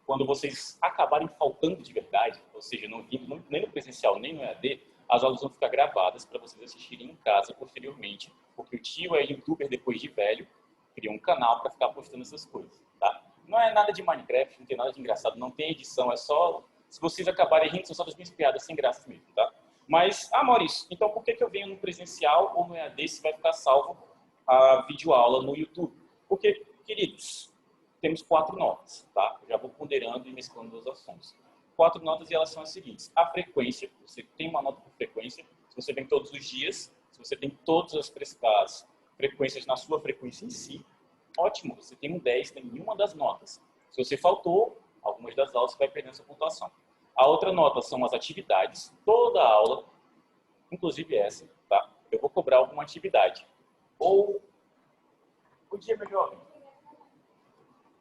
quando vocês acabarem faltando de verdade, ou seja, não vindo nem no presencial nem no EAD, as aulas vão ficar gravadas para vocês assistirem em casa posteriormente, porque o tio é youtuber depois de velho, criou um canal para ficar postando essas coisas, tá? Não é nada de Minecraft, não tem nada de engraçado, não tem edição, é só... Se vocês acabarem rindo, são só das minhas piadas sem graça mesmo, tá? Mas, Maurício, então por que eu venho no presencial ou no EAD se vai ficar salvo a videoaula no YouTube? Porque, queridos, temos 4 notas, tá? Eu já vou ponderando e mesclando os assuntos. 4 notas e elas são as seguintes. A frequência, você tem uma nota por frequência, se você vem todos os dias, se você tem todas as frequências na sua frequência em si, ótimo, você tem um 10 em nenhuma das notas. Se você faltou, algumas das aulas você vai perder essa pontuação. A outra nota são as atividades. Toda aula, inclusive essa, tá? Eu vou cobrar alguma atividade. Ou, bom dia, meu jovem.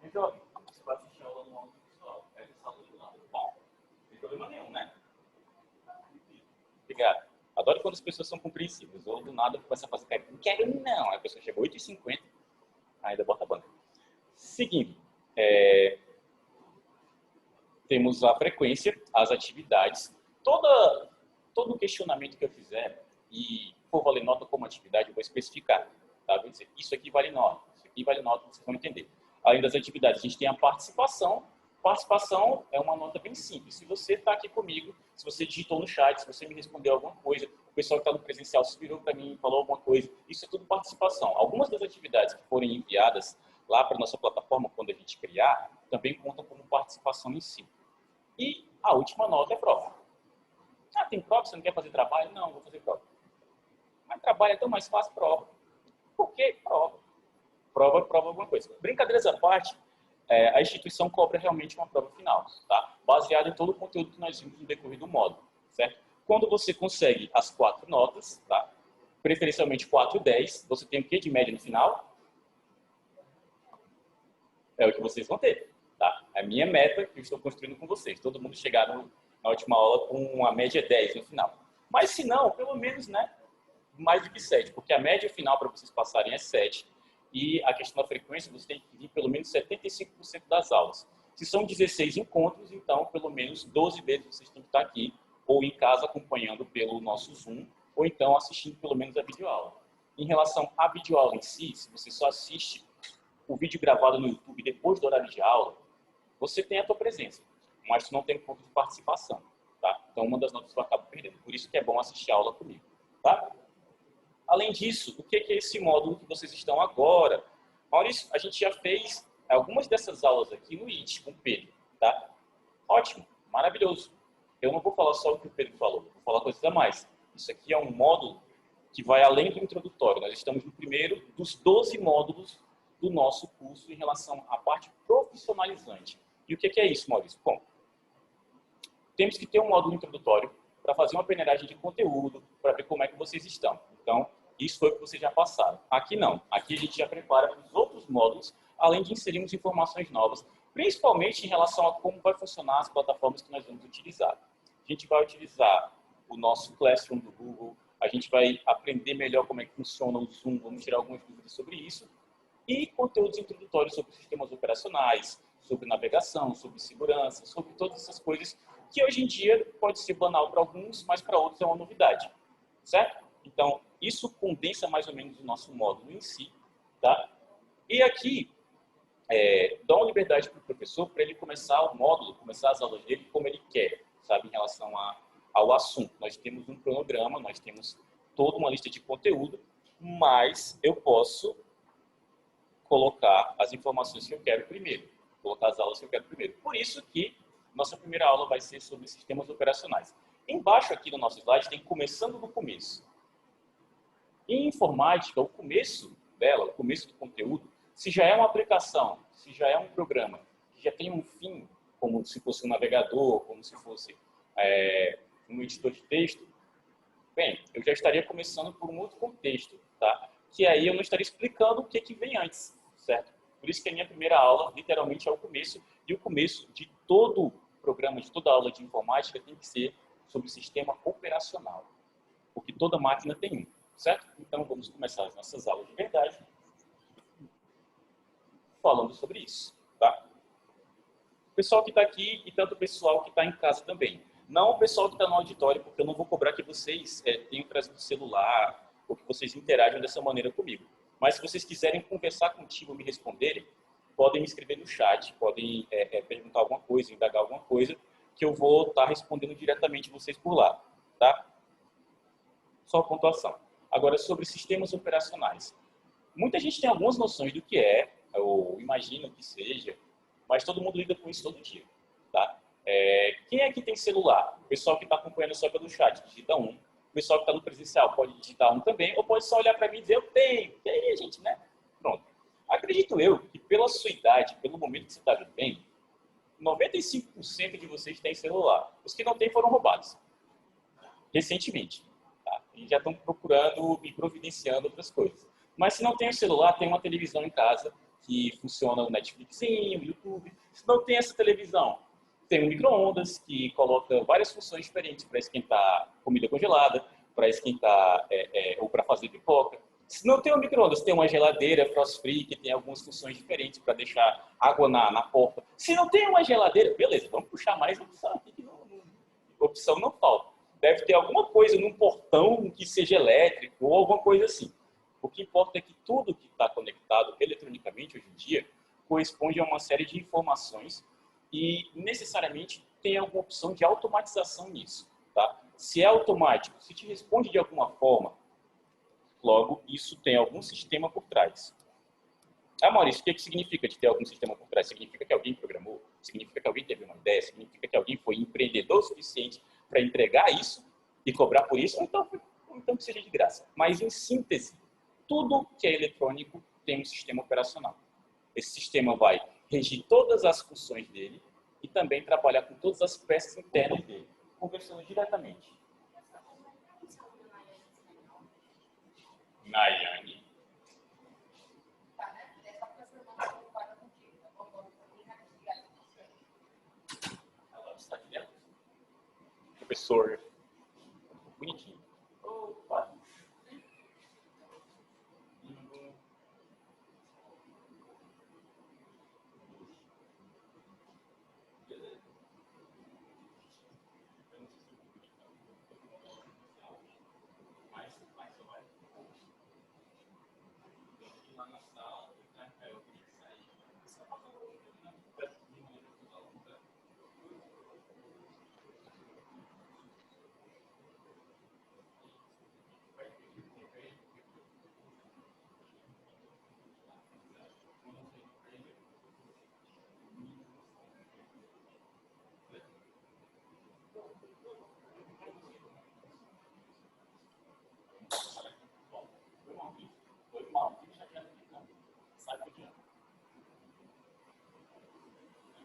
Meu jovem, você vai assistir a aula no áudio pessoal. É essa aula do lado. Bom, não tem problema nenhum, né? Obrigado. Adoro quando as pessoas são compreensivas. Ou do nada começa a fazer cara, não quero não. Aí a pessoa chegou 8h50, ainda bota a banca. Seguindo, temos a frequência, as atividades. Todo questionamento que eu fizer e for valer nota como atividade, eu vou especificar. Tá? Vou dizer, isso aqui vale nota, isso aqui vale nota, vocês vão entender. Além das atividades, a gente tem a participação. Participação é uma nota bem simples. Se você está aqui comigo, se você digitou no chat, se você me respondeu alguma coisa, o pessoal que está no presencial se virou para mim e falou alguma coisa, isso é tudo participação. Algumas das atividades que forem enviadas lá para a nossa plataforma, quando a gente criar, também contam como participação em si. E a última nota é prova. Ah, tem prova? Você não quer fazer trabalho? Não, vou fazer prova. Mas trabalho é tão mais fácil, prova. Por quê? Prova. Prova alguma coisa. Brincadeiras à parte, a instituição cobra realmente uma prova final, tá? Baseada em todo o conteúdo que nós vimos no decorrer do módulo, certo? Quando você consegue as 4 notas, tá? Preferencialmente 4 e 10, você tem o quê de média no final? É o que vocês vão ter, tá? É a minha meta que eu estou construindo com vocês. Todo mundo chegar na última aula com uma média 10 no final. Mas se não, pelo menos, né? Mais do que 7, porque a média final para vocês passarem é 7. E a questão da frequência, você tem que vir pelo menos 75% das aulas. Se são 16 encontros, então pelo menos 12 vezes vocês têm que estar aqui, ou em casa acompanhando pelo nosso Zoom, ou então assistindo pelo menos a videoaula. Em relação à videoaula em si, se você só assiste o vídeo gravado no YouTube depois do horário de aula, você tem a tua presença, mas tu não tem ponto de participação, tá? Então uma das notas eu acabo perdendo. Por isso que é bom assistir a aula comigo, tá? Além disso, o que é esse módulo que vocês estão agora? Maurício, a gente já fez algumas dessas aulas aqui no IT com o Pedro, tá? Ótimo, maravilhoso. Eu não vou falar só o que o Pedro falou, vou falar coisas a mais. Isso aqui é um módulo que vai além do introdutório. Nós estamos no primeiro dos 12 módulos do nosso curso em relação à parte profissionalizante. E o que é isso, Maurício? Bom, temos que ter um módulo introdutório para fazer uma peneiragem de conteúdo, para ver como é que vocês estão. Então, isso foi o que vocês já passaram. Aqui não. Aqui a gente já prepara os outros módulos, além de inserirmos informações novas, principalmente em relação a como vai funcionar as plataformas que nós vamos utilizar. A gente vai utilizar o nosso Classroom do Google, a gente vai aprender melhor como é que funciona o Zoom, vamos tirar algumas dúvidas sobre isso, e conteúdos introdutórios sobre sistemas operacionais, sobre navegação, sobre segurança, sobre todas essas coisas que hoje em dia pode ser banal para alguns, mas para outros é uma novidade, certo? Então, isso condensa mais ou menos o nosso módulo em si, tá? E aqui, dá uma liberdade para o professor para ele começar o módulo, começar as aulas dele como ele quer, sabe, em relação ao assunto. Nós temos um cronograma, nós temos toda uma lista de conteúdo, mas eu posso colocar as informações que eu quero primeiro, colocar as aulas que eu quero primeiro. Por isso que nossa primeira aula vai ser sobre sistemas operacionais. Embaixo aqui no nosso slide tem começando do começo. Em informática, o começo dela, o começo do conteúdo, se já é uma aplicação, se já é um programa, que já tem um fim, como se fosse um navegador, como se fosse um editor de texto, bem, eu já estaria começando por um outro contexto, tá? Que aí eu não estaria explicando o que vem antes, certo? Por isso que a minha primeira aula, literalmente, é o começo, e o começo de todo programa, de toda aula de informática tem que ser sobre sistema operacional, porque toda máquina tem um, certo? Então, vamos começar as nossas aulas de verdade falando sobre isso, tá? pessoal que está aqui e tanto o pessoal que está em casa também. Não o pessoal que está no auditório, porque eu não vou cobrar que vocês tenham trazido celular ou que vocês interajam dessa maneira comigo. Mas se vocês quiserem conversar contigo, me responderem, podem me escrever no chat, podem perguntar alguma coisa, indagar alguma coisa, que eu vou estar respondendo diretamente vocês por lá, tá? Só a pontuação. Agora, sobre sistemas operacionais. Muita gente tem algumas noções do que é, ou imagina que seja, mas todo mundo lida com isso todo dia, tá? Quem é que tem celular? O pessoal que está acompanhando só pelo chat, digita 1. O pessoal que está no presencial pode digitar 1 também, ou pode só olhar para mim e dizer, eu tenho. E aí, gente, né? Pronto. Acredito eu que pela sua idade, pelo momento que você está vivendo, 95% de vocês têm celular. Os que não têm foram roubados. Recentemente. Tá? E já estão procurando e providenciando outras coisas. Mas se não tem o celular, tem uma televisão em casa que funciona no Netflixinho, no YouTube. Se não tem essa televisão, tem um micro-ondas que coloca várias funções diferentes para esquentar comida congelada, para esquentar ou para fazer pipoca. Se não tem um micro-ondas, tem uma geladeira frost-free que tem algumas funções diferentes para deixar água na porta. Se não tem uma geladeira, beleza, vamos puxar mais opção aqui, que opção não falta. Deve ter alguma coisa num portão que seja elétrico ou alguma coisa assim. O que importa é que tudo que está conectado eletronicamente hoje em dia corresponde a uma série de informações e necessariamente tem alguma opção de automatização nisso. Tá? Se é automático, se te responde de alguma forma, logo isso tem algum sistema por trás. Ah, Maurício, o que significa de ter algum sistema por trás? Significa que alguém programou? Significa que alguém teve uma ideia? Significa que alguém foi empreendedor o suficiente para entregar isso e cobrar por isso? Ou então que seja de graça. Mas, em síntese, tudo que é eletrônico tem um sistema operacional. Esse sistema vai regir todas as funções dele e também trabalhar com todas as peças internas dele, conversando diretamente. Nayane. Ela está aqui dentro. Professor. Bonitinho. Opa.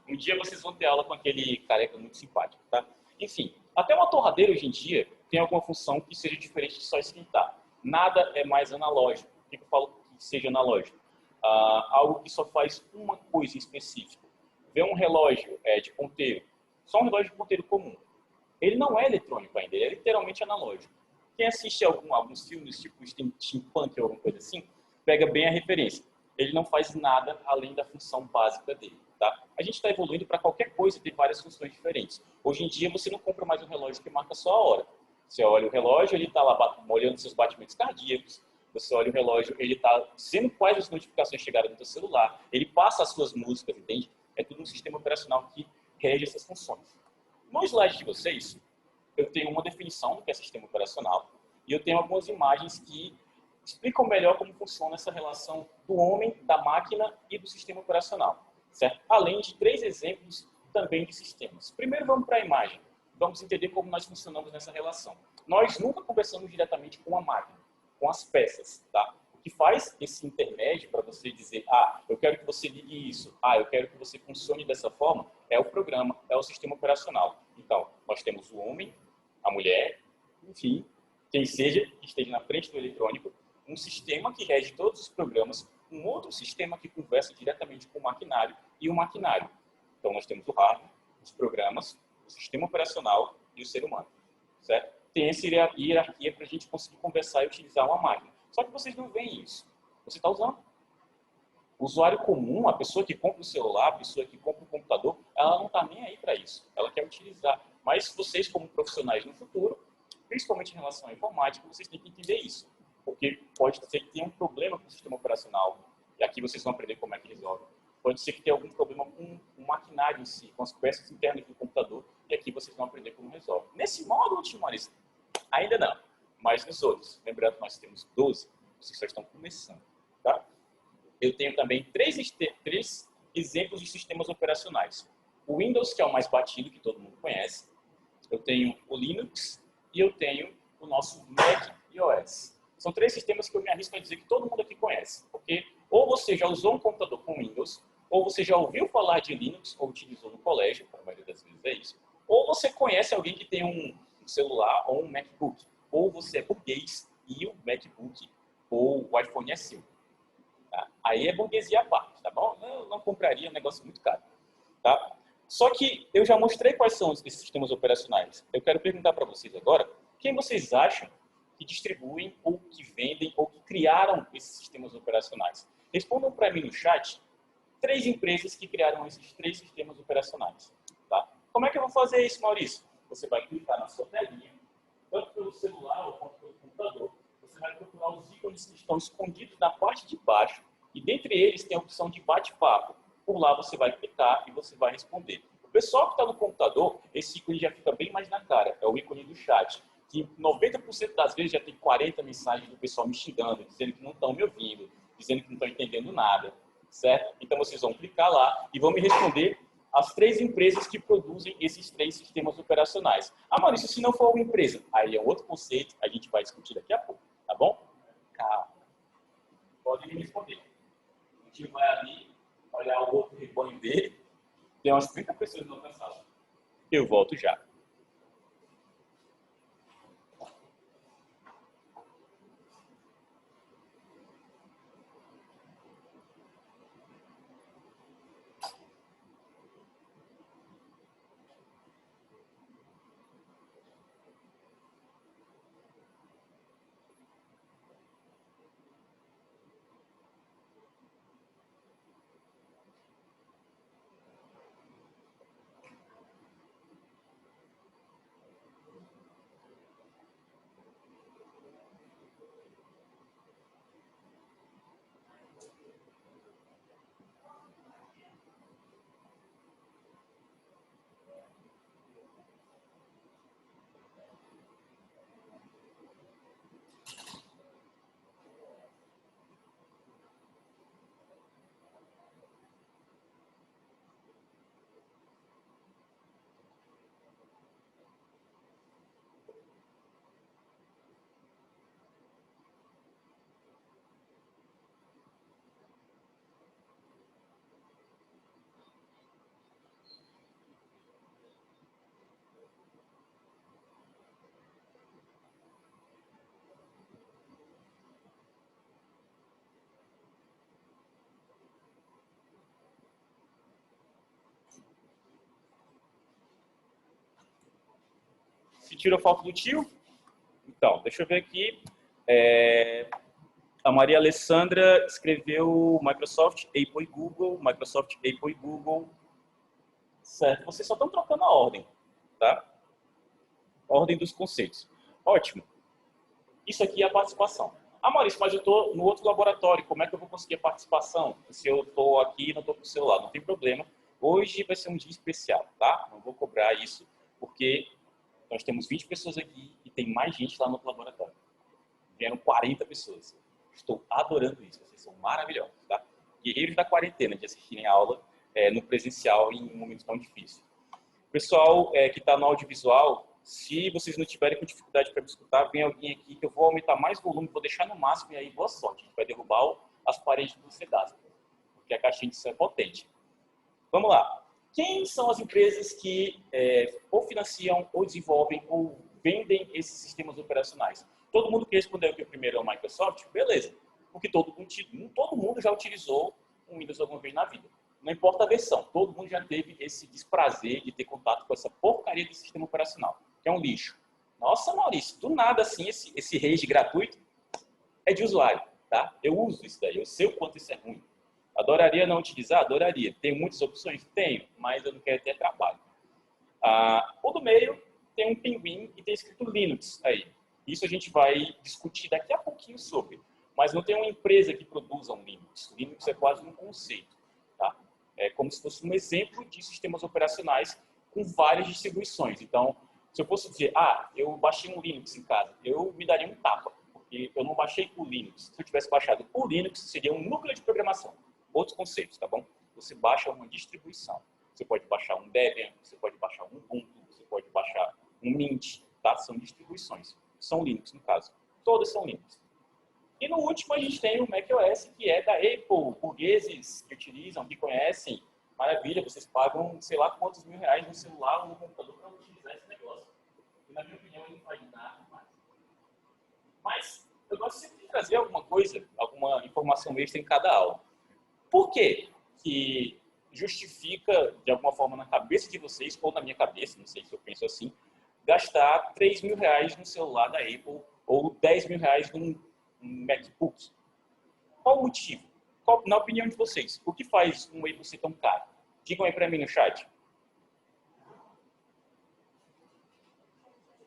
Um dia vocês vão ter aula com aquele careca muito simpático, tá? Enfim, até uma torradeira hoje em dia tem alguma função que seja diferente de só esquentar. Nada é mais analógico. Por que eu falo que seja analógico? Algo que só faz uma coisa específica. Vê um relógio de ponteiro, só um relógio de ponteiro comum. Ele não é eletrônico ainda, ele é literalmente analógico. Quem assiste alguns filmes, tipo Steampunk ou alguma coisa assim, pega bem a referência. Ele não faz nada além da função básica dele. Tá? A gente está evoluindo para qualquer coisa, tem várias funções diferentes. Hoje em dia, você não compra mais um relógio que marca só a hora. Você olha o relógio, ele está lá olhando seus batimentos cardíacos. Você olha o relógio, ele está dizendo quais as notificações chegaram no seu celular. Ele passa as suas músicas, entende? É tudo um sistema operacional que rege essas funções. No slide de vocês, eu tenho uma definição do que é sistema operacional e eu tenho algumas imagens que explicam melhor como funciona essa relação do homem, da máquina e do sistema operacional. Certo? Além de 3 exemplos também de sistemas. Primeiro vamos para a imagem. Vamos entender como nós funcionamos nessa relação. Nós nunca conversamos diretamente com a máquina, com as peças. Tá? O que faz esse intermédio para você dizer, eu quero que você ligue isso, eu quero que você funcione dessa forma, é o programa, é o sistema operacional. Então, nós temos o homem, a mulher, enfim, quem seja que esteja na frente do eletrônico, um sistema que rege todos os programas, um outro sistema que conversa diretamente com o maquinário e o maquinário. Então, nós temos o hardware, os programas, o sistema operacional e o ser humano. Certo? Tem essa hierarquia para a gente conseguir conversar e utilizar uma máquina. Só que vocês não veem isso. Você está usando. O usuário comum, a pessoa que compra o celular, a pessoa que compra o computador, ela não está nem aí para isso. Ela quer utilizar. Mas vocês, como profissionais no futuro, principalmente em relação à informática, vocês têm que entender isso. Porque pode ser que tenha um problema com o sistema operacional. E aqui vocês vão aprender como é que resolve. Pode ser que tenha algum problema com o maquinário em si, com as peças internas do computador. E aqui vocês vão aprender como resolve. Nesse módulo, Timoris, ainda não. Mas nos outros. Lembrando que nós temos 12. Vocês só estão começando. Tá? Eu tenho também três exemplos de sistemas operacionais. O Windows, que é o mais batido, que todo mundo conhece. Eu tenho o Linux e eu tenho o nosso Mac iOS. São três sistemas que eu me arrisco a dizer que todo mundo aqui conhece. Porque ou você já usou um computador com Windows, ou você já ouviu falar de Linux, ou utilizou no colégio, a maioria das vezes é isso, ou você conhece alguém que tem um celular ou um MacBook, ou você é burguês e o MacBook ou o iPhone é seu. Tá? Aí é burguesia à parte, tá bom? Eu não compraria, é um negócio muito caro. Tá? Só que eu já mostrei quais são esses sistemas operacionais. Eu quero perguntar para vocês agora, quem vocês acham que distribuem, ou que vendem, ou que criaram esses sistemas operacionais? Respondam para mim no chat 3 empresas que criaram esses 3 sistemas operacionais. Tá? Como é que eu vou fazer isso, Maurício? Você vai clicar na sua telinha, tanto pelo celular ou quanto pelo computador. Você vai procurar os ícones que estão escondidos na parte de baixo e dentre eles tem a opção de bate-papo. Por lá você vai clicar e você vai responder. O pessoal que está no computador, esse ícone já fica bem mais na cara. É o ícone do chat, que 90% das vezes já tem 40 mensagens do pessoal me xingando, dizendo que não estão me ouvindo, dizendo que não estão entendendo nada, certo? Então vocês vão clicar lá e vão me responder as 3 empresas que produzem esses 3 sistemas operacionais. Ah, Maurício, se não for uma empresa, aí é um outro conceito, a gente vai discutir daqui a pouco, tá bom? Calma. Podem me responder. A gente vai ali, olhar o outro rebanho dele, tem umas 30 pessoas no alcançado. Eu volto já. Se tirou foto do tio? Então, deixa eu ver aqui. A Maria Alessandra escreveu Microsoft, Apple e Google. Microsoft, Apple e Google. Certo, vocês só estão trocando a ordem, tá? Ordem dos conceitos. Ótimo. Isso aqui é a participação. Ah, Maurício, mas eu estou no outro laboratório. Como é que eu vou conseguir a participação? Se eu estou aqui e não estou com o celular, não tem problema. Hoje vai ser um dia especial, tá? Não vou cobrar isso, porque nós temos 20 pessoas aqui e tem mais gente lá no laboratório. Vieram 40 pessoas. Estou adorando isso. Vocês são maravilhosos, tá? Guerreiros da quarentena, de assistirem a aula no presencial em um momento tão difícil. Pessoal que está no audiovisual, se vocês não tiverem com dificuldade para me escutar, vem alguém aqui que eu vou aumentar mais volume, vou deixar no máximo e aí boa sorte. A gente vai derrubar as paredes do CEDASP, porque a caixinha de som é potente. Vamos lá. Quem são as empresas que ou financiam, ou desenvolvem, ou vendem esses sistemas operacionais? Todo mundo que respondeu que o primeiro é o Microsoft, beleza. Porque todo mundo já utilizou um Windows alguma vez na vida. Não importa a versão, todo mundo já teve esse desprazer de ter contato com essa porcaria de sistema operacional, que é um lixo. Nossa, Maurício, do nada assim, esse rage gratuito é de usuário, tá? Eu uso isso daí, eu sei o quanto isso é ruim. Adoraria não utilizar? Adoraria. Tem muitas opções? Tenho, mas eu não quero ter trabalho. O do meio tem um pinguim e tem escrito Linux aí. Isso a gente vai discutir daqui a pouquinho sobre. Mas não tem uma empresa que produza um Linux. Linux é quase um conceito. Tá? É como se fosse um exemplo de sistemas operacionais com várias distribuições. Então, se eu fosse dizer, eu baixei um Linux em casa, eu me daria um tapa. Porque eu não baixei o Linux. Se eu tivesse baixado o Linux, seria um núcleo de programação. Outros conceitos, tá bom? Você baixa uma distribuição. Você pode baixar um Debian, você pode baixar um Ubuntu, você pode baixar um Mint, tá? São distribuições. São Linux, no caso. Todas são Linux. E no último a gente tem o macOS, que é da Apple. Burgueses que utilizam, que conhecem. Maravilha, vocês pagam, sei lá, quantos mil reais no celular ou no computador para utilizar esse negócio. E, na minha opinião, ele não faz nada mais. Mas eu gosto sempre de trazer alguma coisa, alguma informação extra em cada aula. Por quê que justifica, de alguma forma, na cabeça de vocês, ou na minha cabeça, não sei se eu penso assim, gastar 3 mil reais no celular da Apple ou 10 mil reais num MacBook? Qual o motivo? Na opinião de vocês, o que faz um Apple ser tão caro? Digam aí para mim no chat.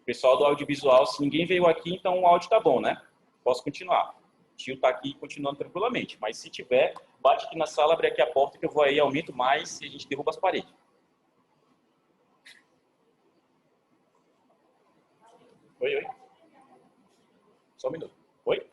Pessoal do audiovisual, se ninguém veio aqui, então o áudio tá bom, né? Posso continuar. O tio tá aqui continuando tranquilamente, mas se tiver, bate aqui na sala, abre aqui a porta que eu vou aí, aumento mais e a gente derruba as paredes. Oi. Só um minuto. Oi?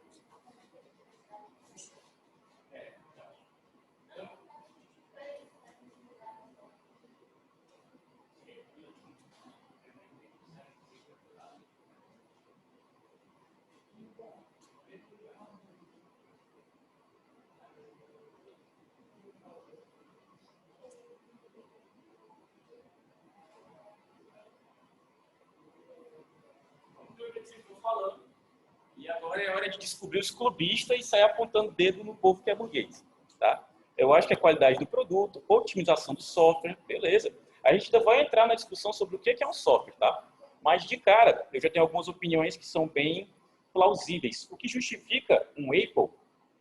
Falando. E agora é hora de descobrir os clubistas e sair apontando o dedo no povo que é burguês. Tá? Eu acho que a qualidade do produto, otimização do software, beleza. A gente ainda vai entrar na discussão sobre o que é um software, tá? Mas de cara, eu já tenho algumas opiniões que são bem plausíveis. O que justifica um Apple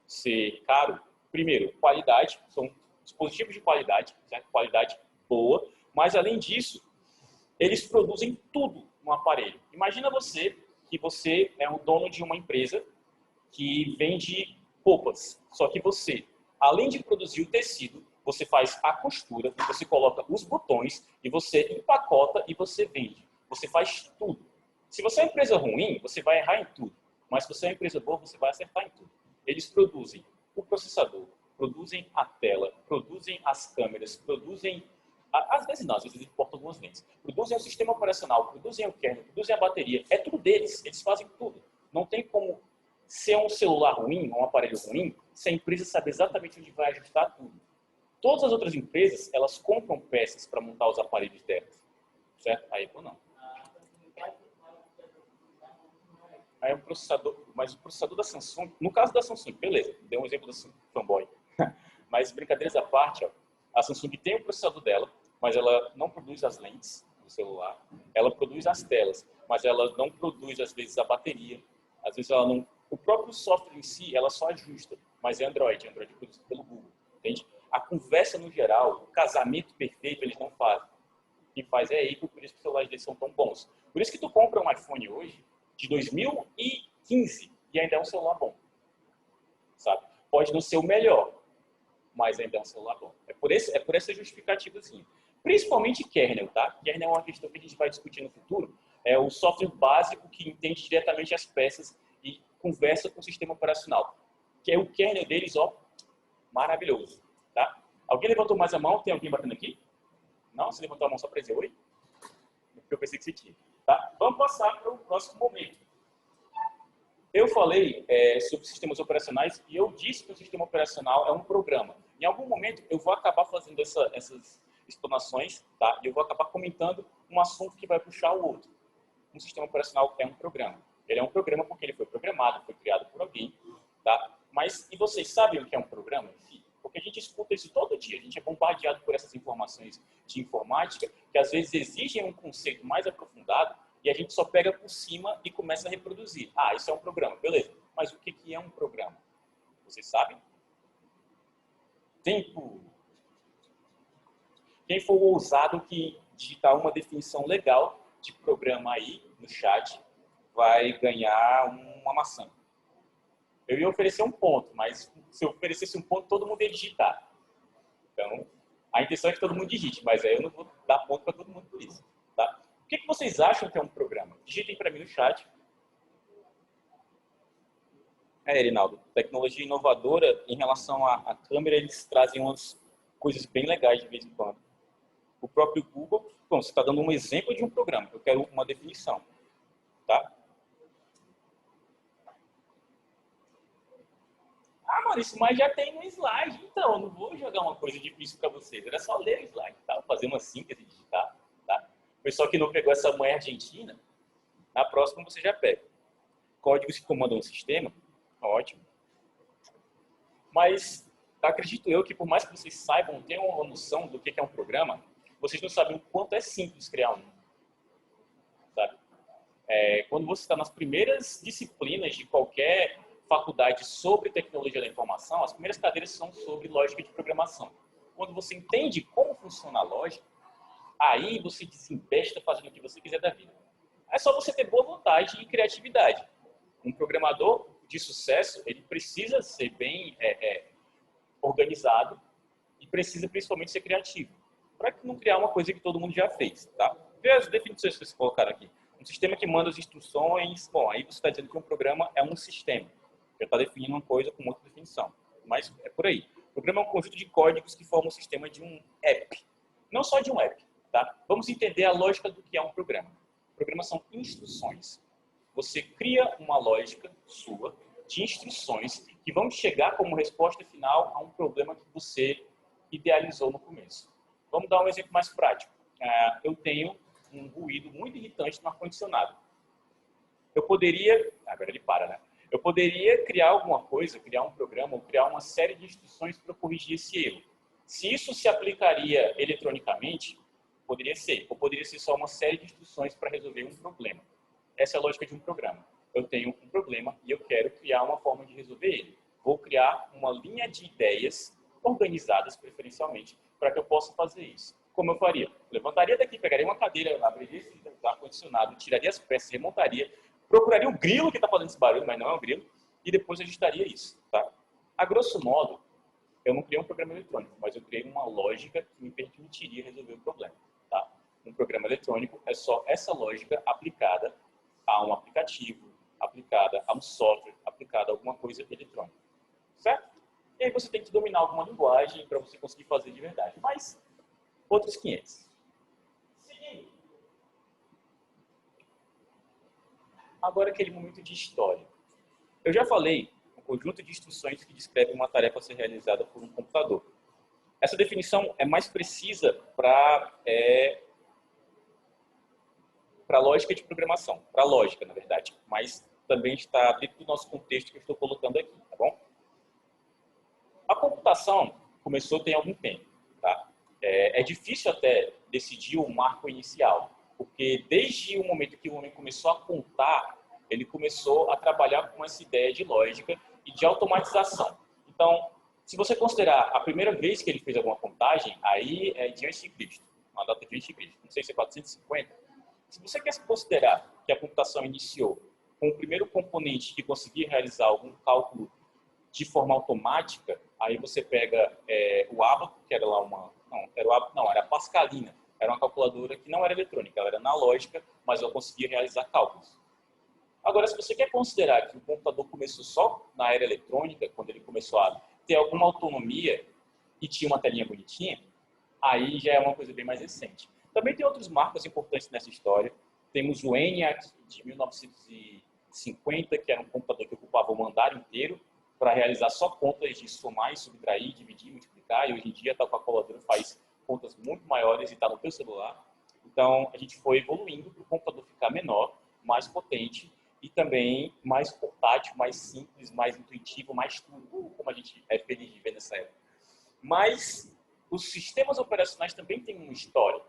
ser caro? Primeiro, qualidade, são dispositivos de qualidade, certo? Qualidade boa, mas além disso, eles produzem tudo no aparelho. Imagina que você é o dono de uma empresa que vende roupas, só que você, além de produzir o tecido, você faz a costura, você coloca os botões e você empacota e você vende. Você faz tudo. Se você é uma empresa ruim, você vai errar em tudo. Mas se você é uma empresa boa, você vai acertar em tudo. Eles produzem o processador, produzem a tela, produzem as câmeras, produzem... Às vezes não, às vezes eles importam algumas vezes. Produzem o sistema operacional, produzem o kernel, produzem a bateria. É tudo deles, eles fazem tudo. Não tem como ser um celular ruim, um aparelho ruim, se a empresa sabe exatamente onde vai ajustar tudo. Todas as outras empresas, elas compram peças para montar os aparelhos delas. Certo? A Apple não. Aí o processador, mas o processador da Samsung, no caso da Samsung, beleza, deu um exemplo da fanboy. Mas brincadeiras à parte, ó, a Samsung tem o processador dela, mas ela não produz as lentes do celular, ela produz as telas, mas ela não produz às vezes a bateria, às vezes ela não, o próprio software em si, ela só ajusta, mas é Android produzido pelo Google, entende? A conversa no geral, o casamento perfeito eles não fazem. Quem faz é a Apple, por isso que os celulares deles são tão bons. Por isso que tu compra um iPhone hoje, de 2015, e ainda é um celular bom, sabe? Pode não ser o melhor, mas ainda é um celular bom. É por essa justificativa, assim. Principalmente kernel, tá? Kernel é uma questão que a gente vai discutir no futuro. É o software básico que entende diretamente as peças e conversa com o sistema operacional. Que é o kernel deles, ó, maravilhoso, tá? Alguém levantou mais a mão? Tem alguém batendo aqui? Não? Você levantou a mão só para dizer oi? Porque eu pensei que você tinha. Tá? Vamos passar para o próximo momento. Eu falei sobre sistemas operacionais e eu disse que o sistema operacional é um programa. Em algum momento eu vou acabar fazendo essas explanações, tá? E eu vou acabar comentando um assunto que vai puxar o outro. Um sistema operacional é um programa. Ele é um programa porque ele foi programado, foi criado por alguém, tá? Mas e vocês sabem o que é um programa em si? Porque a gente escuta isso todo dia, a gente é bombardeado por essas informações de informática que às vezes exigem um conceito mais aprofundado e a gente só pega por cima e começa a reproduzir. Ah, isso é um programa, beleza. Mas o que é um programa? Vocês sabem? Tempo. Quem for ousado que digitar uma definição legal de programa aí no chat vai ganhar uma maçã. Eu ia oferecer um ponto, mas se eu oferecesse um ponto, todo mundo ia digitar. Então, a intenção é que todo mundo digite, mas aí eu não vou dar ponto para todo mundo por isso. Tá? O que vocês acham que é um programa? Digitem para mim no chat. Erinaldo, tecnologia inovadora em relação à câmera, eles trazem umas coisas bem legais de vez em quando. O próprio Google, bom, você está dando um exemplo de um programa, eu quero uma definição, tá? Ah, Maurício, mas já tem no slide, então eu não vou jogar uma coisa difícil para vocês, era só ler o slide, tá? Fazer uma síntese digitar, tá? O pessoal que não pegou essa manha argentina, na próxima você já pega. Códigos que comandam o sistema, ótimo. Mas acredito eu que por mais que vocês saibam, tenham uma noção do que é um programa, vocês não sabem o quanto é simples criar um. Sabe? Quando você está nas primeiras disciplinas de qualquer faculdade sobre tecnologia da informação, as primeiras cadeiras são sobre lógica de programação. Quando você entende como funciona a lógica, aí você desembesta fazendo o que você quiser da vida. É só você ter boa vontade e criatividade. Um programador de sucesso, ele precisa ser bem organizado e precisa principalmente ser criativo, para não criar uma coisa que todo mundo já fez, tá? Vê as definições que vocês colocaram aqui. Um sistema que manda as instruções, bom, aí você está dizendo que um programa é um sistema. Já está definindo uma coisa com outra definição, mas é por aí. O programa é um conjunto de códigos que formam o sistema de um app, não só de um app, tá? Vamos entender a lógica do que é um programa. Programas são instruções. Você cria uma lógica sua de instruções que vão chegar como resposta final a um problema que você idealizou no começo. Vamos dar um exemplo mais prático. Eu tenho um ruído muito irritante no ar-condicionado. Eu poderia... Agora ele para, né? Eu poderia criar alguma coisa, criar um programa, ou criar uma série de instruções para corrigir esse erro. Se isso se aplicaria eletronicamente, poderia ser. Ou poderia ser só uma série de instruções para resolver um problema. Essa é a lógica de um programa. Eu tenho um problema e eu quero criar uma forma de resolver ele. Vou criar uma linha de ideias organizadas, preferencialmente, para que eu possa fazer isso. Como eu faria? Levantaria daqui, pegaria uma cadeira, abriria esse ar-condicionado, tiraria as peças, remontaria, procuraria o grilo que está fazendo esse barulho, mas não é um grilo, e depois ajustaria isso. Tá? A grosso modo, eu não criei um programa eletrônico, mas eu criei uma lógica que me permitiria resolver o problema. Tá? Um programa eletrônico é só essa lógica aplicada a um aplicativo, aplicada a um software, aplicada a alguma coisa eletrônica. Certo? E aí você tem que dominar alguma linguagem para você conseguir fazer de verdade. Mas, outros 500. Seguindo. Agora aquele momento de história. Eu já falei um conjunto de instruções que descreve uma tarefa a ser realizada por um computador. Essa definição é mais precisa para lógica de programação, para lógica, na verdade, mas também está dentro do nosso contexto que eu estou colocando aqui, tá bom? A computação começou tem algum tempo, tá? É difícil até decidir o marco inicial, porque desde o momento que o homem começou a contar, ele começou a trabalhar com essa ideia de lógica e de automatização. Então, se você considerar a primeira vez que ele fez alguma contagem, aí é diante de Cristo, uma data diante de Cristo, não sei se é 450. Se você quer considerar que a computação iniciou com o primeiro componente que conseguia realizar algum cálculo de forma automática, aí você pega o Abaco, que era lá era a Pascalina, era uma calculadora que não era eletrônica, ela era analógica, mas ela conseguia realizar cálculos. Agora, se você quer considerar que o computador começou só na era eletrônica, quando ele começou a ter alguma autonomia e tinha uma telinha bonitinha, aí já é uma coisa bem mais recente. Também tem outros marcos importantes nessa história. Temos o ENIAC de 1950, que era um computador que ocupava o mandato inteiro para realizar só contas de somar e subtrair, dividir, multiplicar. E hoje em dia a calculadora faz contas muito maiores e está no teu celular. Então a gente foi evoluindo para o computador ficar menor, mais potente e também mais portátil, mais simples, mais intuitivo, mais tudo, como a gente é feliz de ver nessa época. Mas os sistemas operacionais também têm uma história.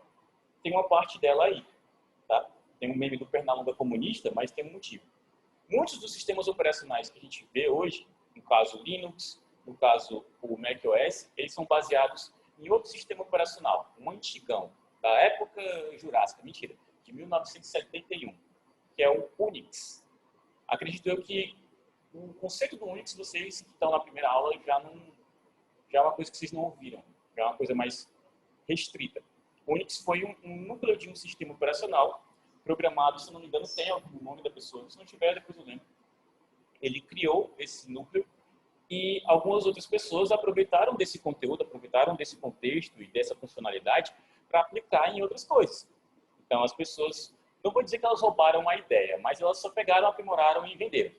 Tem uma parte dela aí, tá? Tem um meme do Pernalonga comunista, mas tem um motivo. Muitos dos sistemas operacionais que a gente vê hoje, no caso Linux, no caso o macOS, eles são baseados em outro sistema operacional, um antigão, da época jurássica, mentira, de 1971, que é o Unix. Acredito eu que o conceito do Unix, vocês que estão na primeira aula, já é uma coisa que vocês não ouviram, já é uma coisa mais restrita. O Unix foi um núcleo de um sistema operacional programado, se não me engano, tem o nome da pessoa, se não tiver, depois eu lembro. Ele criou esse núcleo e algumas outras pessoas aproveitaram desse conteúdo, aproveitaram desse contexto e dessa funcionalidade para aplicar em outras coisas. Então, as pessoas, não vou dizer que elas roubaram a ideia, mas elas só pegaram, aprimoraram e venderam.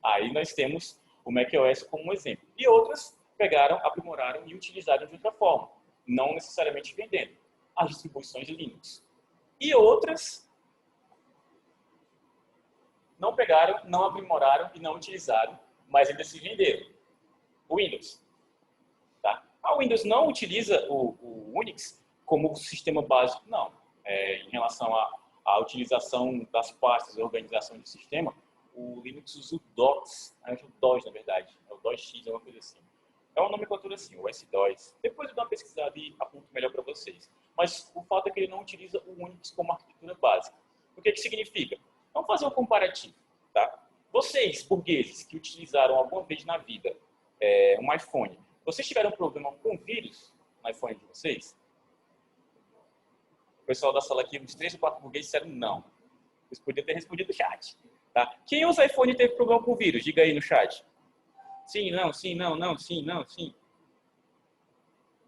Aí nós temos o macOS como um exemplo. E outras pegaram, aprimoraram e utilizaram de outra forma, não necessariamente vendendo as distribuições Linux. E outras não pegaram, não aprimoraram e não utilizaram, mas ainda se venderam. O Windows. Tá? A Windows não utiliza o Unix como sistema básico, não. Em relação à utilização das pastas e organização de sistema, o Linux usa o DOS, o DOS, na verdade. É o DOS-X, é uma coisa assim. É uma nomenclatura assim, o S-DOS. Depois eu dou uma pesquisada e aponto melhor para vocês. Mas o fato é que ele não utiliza o Unix como arquitetura básica. O que significa? Vamos fazer um comparativo. Tá? Vocês, burgueses, que utilizaram alguma vez na vida um iPhone, vocês tiveram problema com vírus no iPhone de vocês? O pessoal da sala aqui, uns 3 ou 4 burgueses disseram não. Vocês podiam ter respondido no chat. Tá? Quem usa iPhone teve problema com vírus? Diga aí no chat. Sim, não, sim, não, não, sim, não, sim.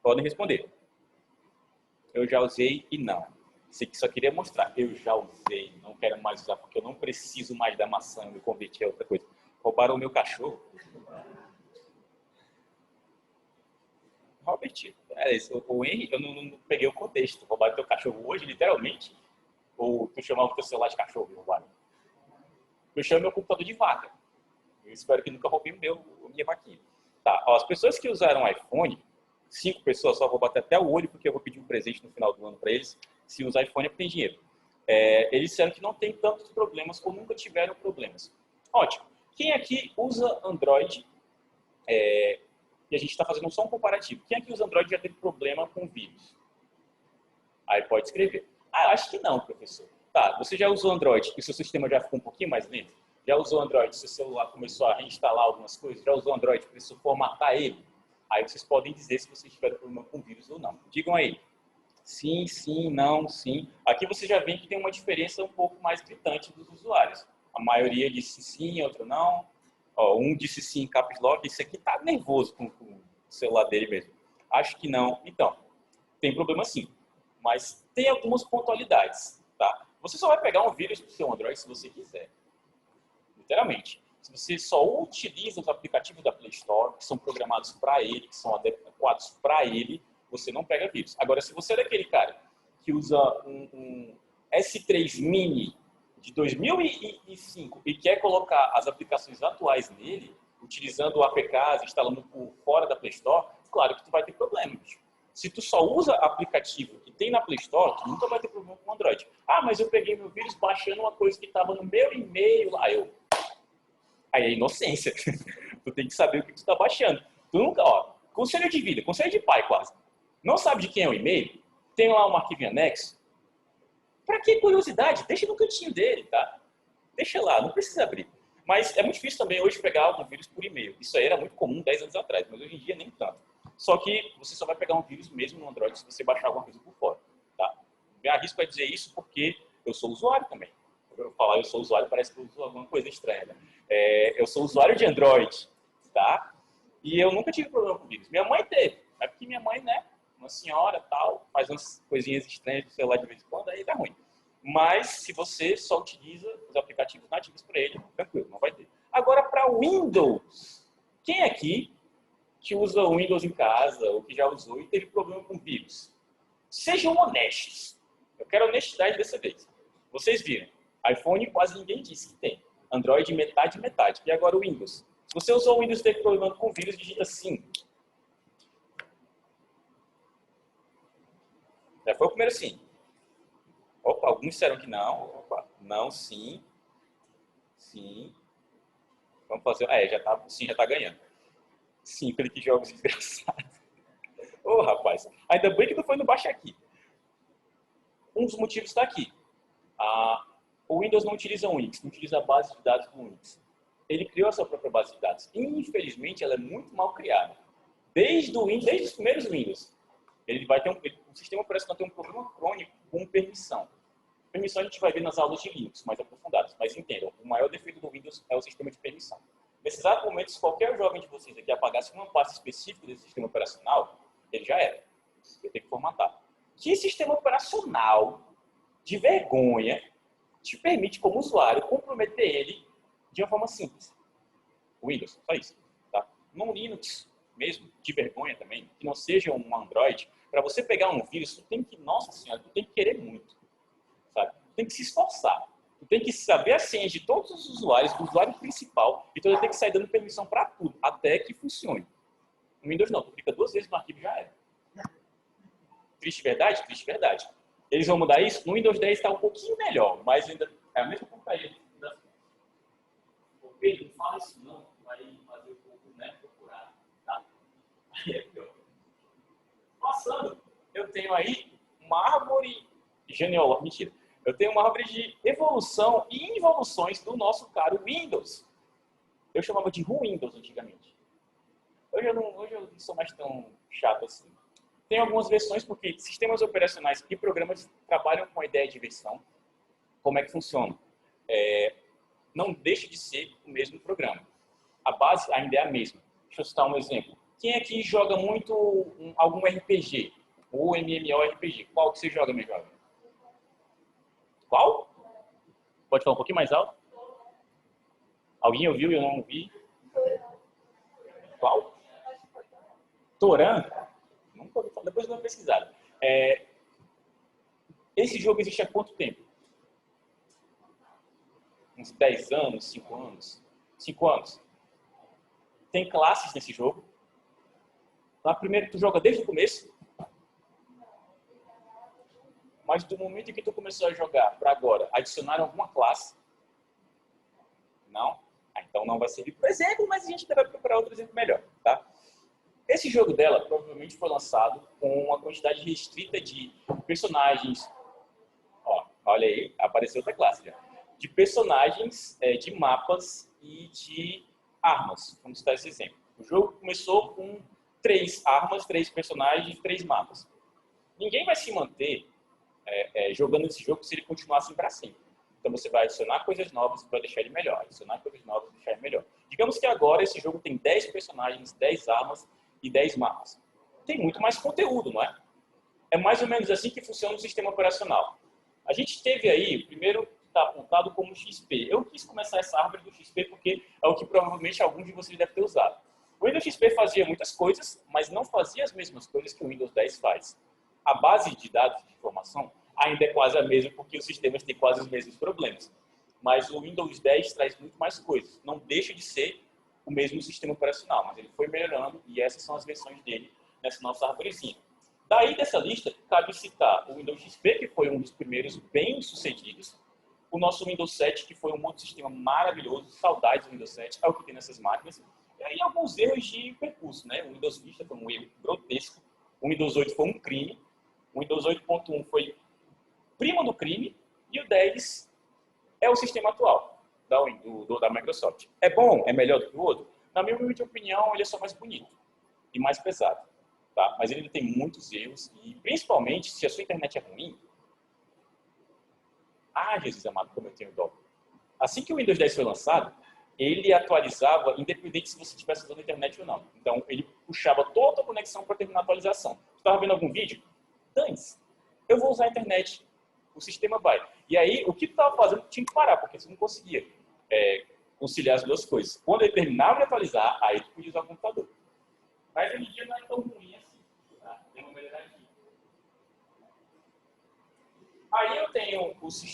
Podem responder. Eu já usei e não. Só queria mostrar. Eu já usei, não quero mais usar, porque eu não preciso mais da maçã, eu me converti a outra coisa. Roubaram o meu cachorro. Robert, o Henry, eu não peguei o contexto. Roubaram o teu cachorro hoje, literalmente? Ou tu chamava o teu celular de cachorro e roubaram? Eu chamo meu computador de vaca. Eu espero que nunca roubem a minha vaquinha. Tá, ó, as pessoas que usaram iPhone, 5 pessoas, só vou bater até o olho, porque eu vou pedir um presente no final do ano para eles. Se usar iPhone é porque tem dinheiro. Eles disseram que não tem tantos problemas ou nunca tiveram problemas. Ótimo. Quem aqui usa Android? E a gente está fazendo só um comparativo. Quem aqui usa Android já teve problema com vírus? Aí pode escrever. Ah, acho que não, professor. Tá, você já usou Android e seu sistema já ficou um pouquinho mais lento? Já usou Android, seu celular começou a reinstalar algumas coisas? Já usou Android, precisou formatar ele? Aí vocês podem dizer se vocês tiveram problema com vírus ou não. Digam aí. Sim, sim, não, sim. Aqui você já vê que tem uma diferença um pouco mais gritante dos usuários. A maioria disse sim, outro não. Ó, um disse sim em caps lock. Esse aqui tá nervoso com o celular dele mesmo. Acho que não. Então, tem problema sim. Mas tem algumas pontualidades, tá? Você só vai pegar um vírus do seu Android se você quiser. Literalmente. Se você só utiliza os aplicativos da Play Store, que são programados para ele, que são adequados para ele, você não pega vírus. Agora, se você é daquele cara que usa um S3 Mini de 2005 e quer colocar as aplicações atuais nele, utilizando o APKs, instalando por fora da Play Store, claro que tu vai ter problema. Se tu só usa aplicativo que tem na Play Store, tu nunca vai ter problema com o Android. Ah, mas eu peguei meu vírus baixando uma coisa que estava no meu e-mail lá. Aí é inocência. Tu tem que saber o que tu está baixando. Tu nunca, ó, conselho de vida, conselho de pai quase. Não sabe de quem é o e-mail? Tem lá um arquivo anexo? Pra que curiosidade? Deixa no cantinho dele, tá? Deixa lá, não precisa abrir. Mas é muito difícil também hoje pegar algum vírus por e-mail. Isso aí era muito comum 10 anos atrás, mas hoje em dia nem tanto. Só que você só vai pegar um vírus mesmo no Android se você baixar alguma coisa por fora, tá? Me arrisco a dizer isso porque eu sou usuário também. Eu falar eu sou usuário parece que eu uso alguma coisa estranha, né? Eu sou usuário de Android, tá? E eu nunca tive problema com vírus. Minha mãe teve. É porque minha mãe, né? Uma senhora tal, faz umas coisinhas estranhas do celular de vez em quando, aí dá ruim. Mas se você só utiliza os aplicativos nativos para ele, tranquilo, não vai ter. Agora, para Windows, quem aqui que usa o Windows em casa ou que já usou e teve problema com vírus? Sejam honestos. Eu quero honestidade dessa vez. Vocês viram, iPhone quase ninguém disse que tem. Android metade, metade. E agora o Windows. Se você usou o Windows e teve problema com vírus, digita sim. Já foi o primeiro sim. Opa, alguns disseram que não. Opa, não, sim. Sim. Vamos fazer. Já tá, sim, já está ganhando. Sim, clique jogos desgraçados. Ô, rapaz, ainda bem que não foi no Baixa Aqui. Um dos motivos está aqui. O Windows não utiliza o Unix, não utiliza a base de dados do Unix. Ele criou a sua própria base de dados. Infelizmente, ela é muito mal criada. Desde os primeiros Windows, ele vai ter o sistema operacional tem um problema crônico com permissão. Permissão a gente vai ver nas aulas de Linux mais aprofundadas, mas entendam, o maior defeito do Windows é o sistema de permissão. Nesse exato momento, se qualquer jovem de vocês aqui apagasse uma pasta específica desse sistema operacional, ele já era. Eu tenho que formatar. Que sistema operacional de vergonha te permite, como usuário, comprometer ele de uma forma simples? O Windows, só isso. Tá? No Linux mesmo, de vergonha também, que não seja um Android, para você pegar um vírus, tu tem que, nossa senhora, tu tem que querer muito. Sabe? Tu tem que se esforçar. Tu tem que saber as senhas de todos os usuários, do usuário principal, e tu tem que sair dando permissão para tudo, até que funcione. No Windows não, tu clica 2 vezes no arquivo e já era. Triste verdade? Triste verdade. Eles vão mudar isso? No Windows 10 está um pouquinho melhor, mas ainda é a mesma porcaria. Pedro, não fala isso não, vai fazer o povo, né, procurar. Tá? Aí é pior. Passando, eu tenho aí uma árvore genealógica, mentira. Eu tenho uma árvore de evolução e involuções do nosso caro Windows. Eu chamava de Windows antigamente. Hoje eu não sou mais tão chato assim. Tem algumas versões porque sistemas operacionais e programas trabalham com a ideia de versão. Como é que funciona? Não deixa de ser o mesmo programa. A base ainda é a mesma. Deixa eu citar um exemplo. Quem aqui joga muito algum RPG? Ou MMORPG? Qual que você joga, meu jovem? Qual? Pode falar um pouquinho mais alto? Alguém ouviu e eu não ouvi? Qual? Toran? Nunca ouvi falar. Depois eu vou pesquisar. Esse jogo existe há quanto tempo? Uns 10 anos, 5 anos? 5 anos. Tem classes nesse jogo. Na primeira, tu joga desde o começo. Mas do momento em que tu começou a jogar para agora, adicionaram alguma classe? Não? Então não vai servir por exemplo, mas a gente vai procurar outro exemplo melhor, tá? Esse jogo dela provavelmente foi lançado com uma quantidade restrita de personagens. Ó, olha aí, apareceu outra classe já. De personagens, de mapas e de armas. Vamos citar esse exemplo. O jogo começou com 3 armas, 3 personagens, 3 mapas. Ninguém vai se manter jogando esse jogo se ele continuar assim para sempre. Então você vai adicionar coisas novas para deixar ele melhor, adicionar coisas novas para deixar ele melhor. Digamos que agora esse jogo tem 10 personagens, 10 armas e 10 mapas. Tem muito mais conteúdo, não é? É mais ou menos assim que funciona o sistema operacional. A gente teve aí, o primeiro está apontado como XP. Eu quis começar essa árvore do XP porque é o que provavelmente algum de vocês deve ter usado. O Windows XP fazia muitas coisas, mas não fazia as mesmas coisas que o Windows 10 faz. A base de dados de informação ainda é quase a mesma, porque os sistemas têm quase os mesmos problemas. Mas o Windows 10 traz muito mais coisas. Não deixa de ser o mesmo sistema operacional, mas ele foi melhorando e essas são as versões dele nessa nossa arvorezinha. Daí dessa lista, cabe citar o Windows XP, que foi um dos primeiros bem sucedidos, o nosso Windows 7, que foi um outro sistema maravilhoso, saudades do Windows 7, é o que tem nessas máquinas, e aí alguns erros de percurso, né? O Windows Vista foi um erro grotesco, o Windows 8 foi um crime, o Windows 8.1 foi primo do crime, e o 10 é o sistema atual da Microsoft. É bom? É melhor do que o outro? Na minha humilde opinião, ele é só mais bonito e mais pesado. Tá? Mas ele ainda tem muitos erros, e principalmente se a sua internet é ruim. Jesus amado, como eu tenho dó. Assim que o Windows 10 foi lançado, ele atualizava independente se você estivesse usando a internet ou não. Então, ele puxava toda a conexão para terminar a atualização. Você estava vendo algum vídeo? Dane-se. Eu vou usar a internet. O sistema vai. E aí, o que tu estava fazendo, tinha que parar, porque você não conseguia conciliar as duas coisas. Quando ele terminava de atualizar, aí tu podia usar o computador. Mas hoje em dia não é tão ruim assim. Tá? Tem uma melhoradinha. Aí eu tenho,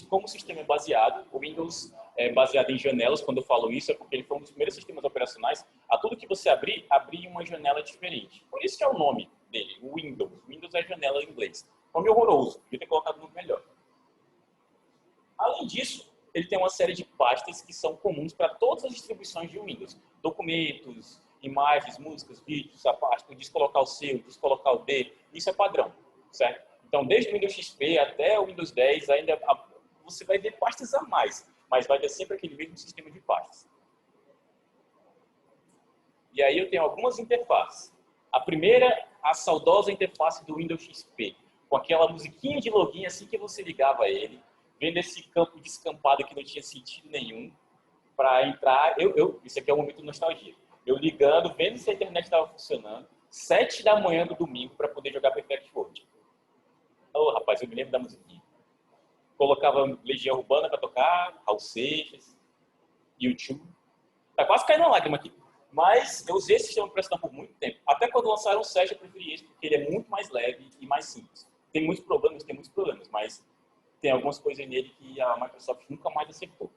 como o sistema é baseado, o Windows é baseado em janelas. Quando eu falo isso, é porque ele foi um dos primeiros sistemas operacionais. A tudo que você abrir uma janela diferente. Por isso que é o nome dele, o Windows. Windows é janela em inglês. Nome horroroso, podia ter colocado um nome melhor. Além disso, ele tem uma série de pastas que são comuns para todas as distribuições de Windows. Documentos, imagens, músicas, vídeos, a parte, descolocar o seu, descolocar o D, isso é padrão, certo? Então, desde o Windows XP até o Windows 10, ainda você vai ver pastas a mais, mas vai ter sempre aquele mesmo sistema de pastas. E aí eu tenho algumas interfaces. A primeira, a saudosa interface do Windows XP, com aquela musiquinha de login assim que você ligava ele, vendo esse campo descampado que não tinha sentido nenhum, para entrar, isso aqui é um momento de nostalgia, eu ligando, vendo se a internet estava funcionando, 7 da manhã do domingo para poder jogar Perfect World. Oh, rapaz, eu me lembro da musiquinha. Colocava Legião Urbana para tocar, Raul Seixas, YouTube. Tá quase caindo uma lágrima aqui. Mas eu usei esse sistema operacional por muito tempo. Até quando lançaram o Sage, eu preferi esse, porque ele é muito mais leve e mais simples. Tem muitos problemas, mas tem algumas coisas nele que a Microsoft nunca mais acertou.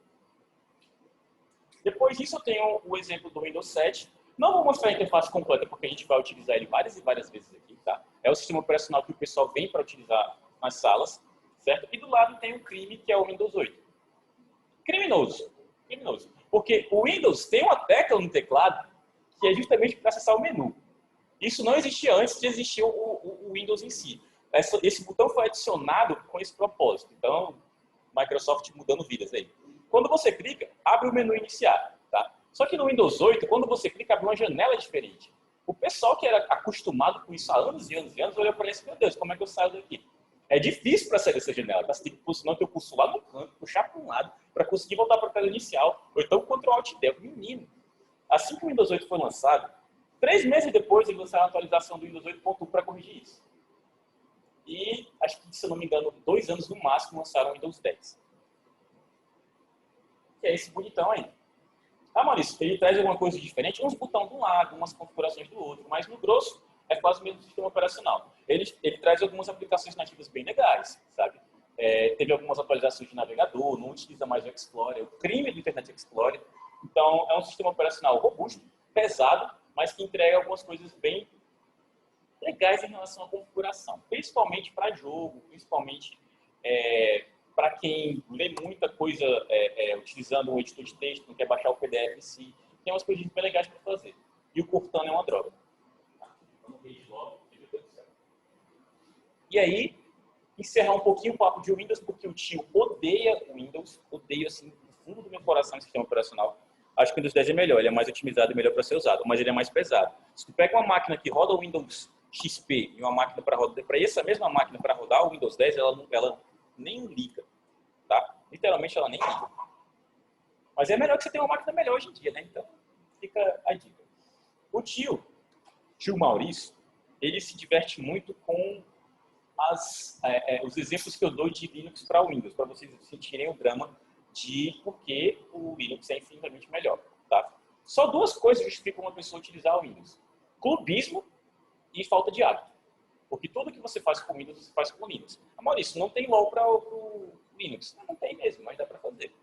Depois disso, eu tenho o exemplo do Windows 7. Não vou mostrar a interface completa, porque a gente vai utilizar ele várias e várias vezes aqui, tá? É o sistema operacional que o pessoal vem para utilizar nas salas, certo? E do lado tem o crime, que é o Windows 8. Criminoso. Porque o Windows tem uma tecla no teclado que é justamente para acessar o menu. Isso não existia antes de existir o Windows em si. Esse botão foi adicionado com esse propósito. Então, Microsoft mudando vidas aí. Quando você clica, abre o menu iniciar. Tá? Só que no Windows 8, quando você clica, abre uma janela diferente. O pessoal que era acostumado com isso há anos e anos e anos, olhou para isso, meu Deus, como é que eu saio daqui? É difícil para sair dessa janela, tá? Você tem que posicionar o teu pulso lá no canto, puxar para um lado, para conseguir voltar para a tela inicial, ou então Ctrl Alt Del. Menino, assim que o Windows 8 foi lançado, 3 meses depois eles lançaram a atualização do Windows 8.1 para corrigir isso. E, acho que, se eu não me engano, 2 anos no máximo lançaram o Windows 10. Que é esse bonitão aí. Ah, Maurício, ele traz alguma coisa diferente? Uns botões de um lado, umas configurações do outro, mas no grosso é quase o mesmo sistema operacional. Ele traz algumas aplicações nativas bem legais, sabe? Teve algumas atualizações de navegador, não utiliza mais o Explorer, o crime do Internet Explorer. Então, é um sistema operacional robusto, pesado, mas que entrega algumas coisas bem legais em relação à configuração, principalmente para jogo, principalmente para quem lê muita coisa utilizando um editor de texto, não quer baixar o PDF em si, tem umas coisas bem legais para fazer. E o Cortana é uma droga. E aí, encerrar um pouquinho o papo de Windows, porque o tio odeia o Windows, odeio assim, do fundo do meu coração esse sistema operacional. Acho que o Windows 10 é melhor, ele é mais otimizado e melhor para ser usado, mas ele é mais pesado. Se tu pega uma máquina que roda o Windows XP e uma máquina para essa mesma máquina para rodar o Windows 10, ela nem liga, tá? Literalmente ela nem liga. Mas é melhor que você tenha uma máquina melhor hoje em dia, né? Então, fica a dica. O tio Maurício, ele se diverte muito com os exemplos que eu dou de Linux para o Windows, para vocês sentirem o drama de por que o Linux é infinitamente melhor. Tá? Só 2 coisas justificam uma pessoa utilizar o Windows: clubismo e falta de hábito. Porque tudo que você faz com o Windows, você faz com o Linux. Maurício, não tem LOL para o Linux. Não tem mesmo, mas dá para fazer.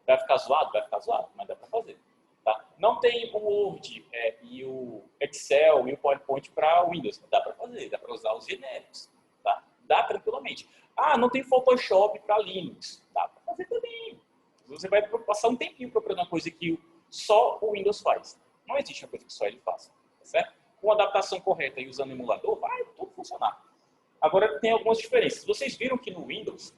Vai ficar zoado? Vai ficar zoado, mas dá para fazer. Tá? Não tem o Word e o Excel e o PowerPoint para o Windows. Dá para fazer, dá para usar os genéricos. Tá? Dá tranquilamente. Ah, não tem Photoshop para Linux. Dá para fazer também. Você vai passar um tempinho procurando uma coisa que só o Windows faz. Não existe uma coisa que só ele faça. Tá certo? Com adaptação correta e usando emulador, vai tudo funcionar. Agora, tem algumas diferenças. Vocês viram que no Windows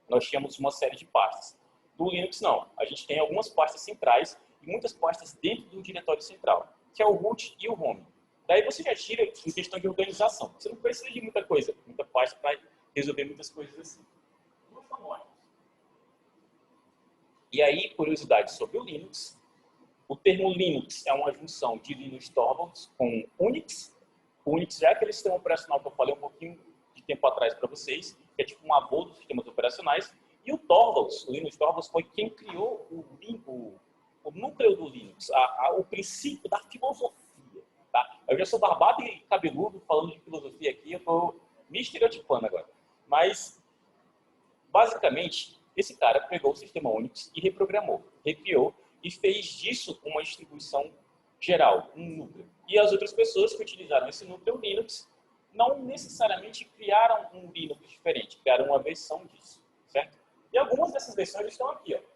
nós tínhamos uma série de pastas. Do Linux, não. A gente tem algumas pastas centrais e muitas pastas dentro do diretório central, que é o root e o home. Daí você já tira em questão de organização. Você não precisa de muita coisa, muita pasta para resolver muitas coisas assim. E aí, curiosidade sobre o Linux. O termo Linux é uma junção de Linus Torvalds com Unix. O Unix é aquele sistema operacional que eu falei um pouquinho de tempo atrás para vocês, que é tipo um avô dos sistemas operacionais. E o Torvalds, o Linus Torvalds, foi quem criou o núcleo do Linux, o princípio da filosofia. Tá? Eu já sou barbado e cabeludo falando de filosofia aqui, eu estou me estereotipando agora. Mas, basicamente, esse cara pegou o sistema Unix e reprogramou, recriou e fez disso uma distribuição geral, um núcleo. E as outras pessoas que utilizaram esse núcleo Linux não necessariamente criaram um Linux diferente, criaram uma versão disso, certo? E algumas dessas versões estão aqui, ó.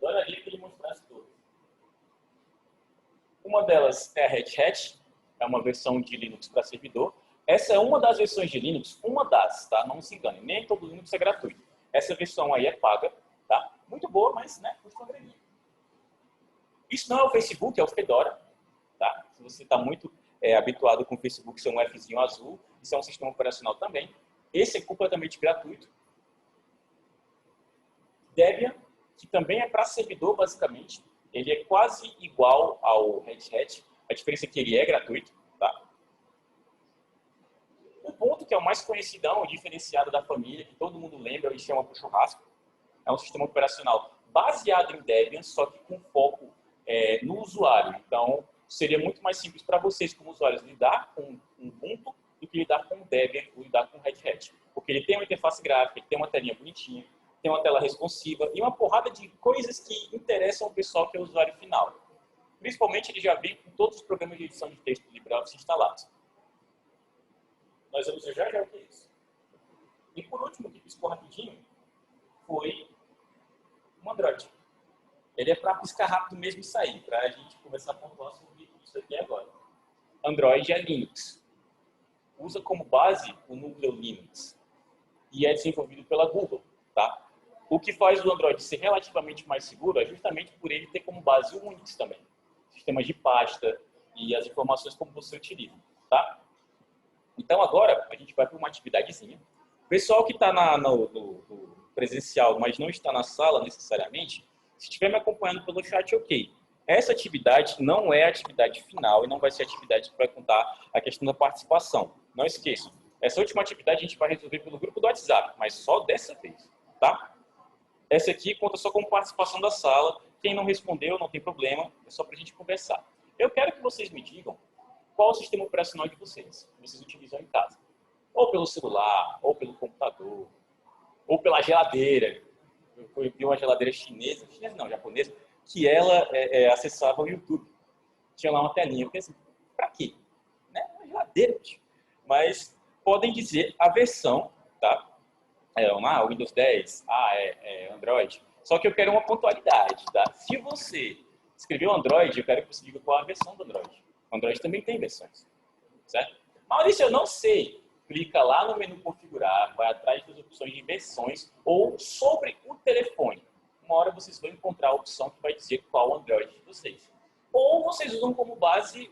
Adoraria que ele mostrasse todas. Uma delas é a Red Hat, é uma versão de Linux para servidor. Essa é uma das versões de Linux, uma das, tá? Não se engane, nem todo Linux é gratuito. Essa versão aí é paga, tá? Muito boa, mas, né, custa uma graninha. Isso não é o Facebook, é o Fedora, tá? Se você está muito habituado com o Facebook, isso é um Fzinho azul, isso é um sistema operacional também. Esse é completamente gratuito. Debian, que também é para servidor, basicamente. Ele é quase igual ao Red Hat. A diferença é que ele é gratuito, tá? O ponto que é o mais conhecidão, o diferenciado da família, que todo mundo lembra e chama para o churrasco, é um sistema operacional baseado em Debian, só que com foco no usuário. Então, seria muito mais simples para vocês, como usuários, lidar com Ubuntu do que lidar com Debian ou lidar com Red Hat. Porque ele tem uma interface gráfica, ele tem uma telinha bonitinha, tem uma tela responsiva e uma porrada de coisas que interessam o pessoal que é o usuário final. Principalmente, ele já vem com todos os programas de edição de texto do LibreOffice instalados. Nós vamos ver já o que é isso. E por último, que piscou rapidinho, foi um Android. Ele é para piscar rápido mesmo e sair, para a gente começar a pontuar sobre isso aqui agora. Android é Linux. Usa como base o núcleo Linux. E é desenvolvido pela Google, tá? O que faz o Android ser relativamente mais seguro é justamente por ele ter como base o Unix também. Sistemas de pasta e as informações como você utiliza, tá? Então agora a gente vai para uma atividadezinha. O pessoal que está no presencial, mas não está na sala necessariamente, se estiver me acompanhando pelo chat, ok. Essa atividade não é a atividade final e não vai ser a atividade que vai contar a questão da participação. Não esqueçam. Essa última atividade a gente vai resolver pelo grupo do WhatsApp, mas só dessa vez, tá? Essa aqui conta só com participação da sala. Quem não respondeu, não tem problema, é só para a gente conversar. Eu quero que vocês me digam qual o sistema operacional de vocês, que vocês utilizam em casa. Ou pelo celular, ou pelo computador, ou pela geladeira. Eu vi uma geladeira chinesa não, japonesa, que ela acessava o YouTube. Tinha lá uma telinha. Eu pensei, pra quê? Né? Uma geladeira, bicho. Mas podem dizer a versão, tá? Windows 10, Android. Só que eu quero uma pontualidade, tá? Se você escreveu Android, eu quero que você diga qual a versão do Android. O Android também tem versões, certo? Maurício, eu não sei. Clica lá no menu configurar, vai atrás das opções de versões ou sobre o telefone. Uma hora vocês vão encontrar a opção que vai dizer qual o Android de vocês. Ou vocês usam como base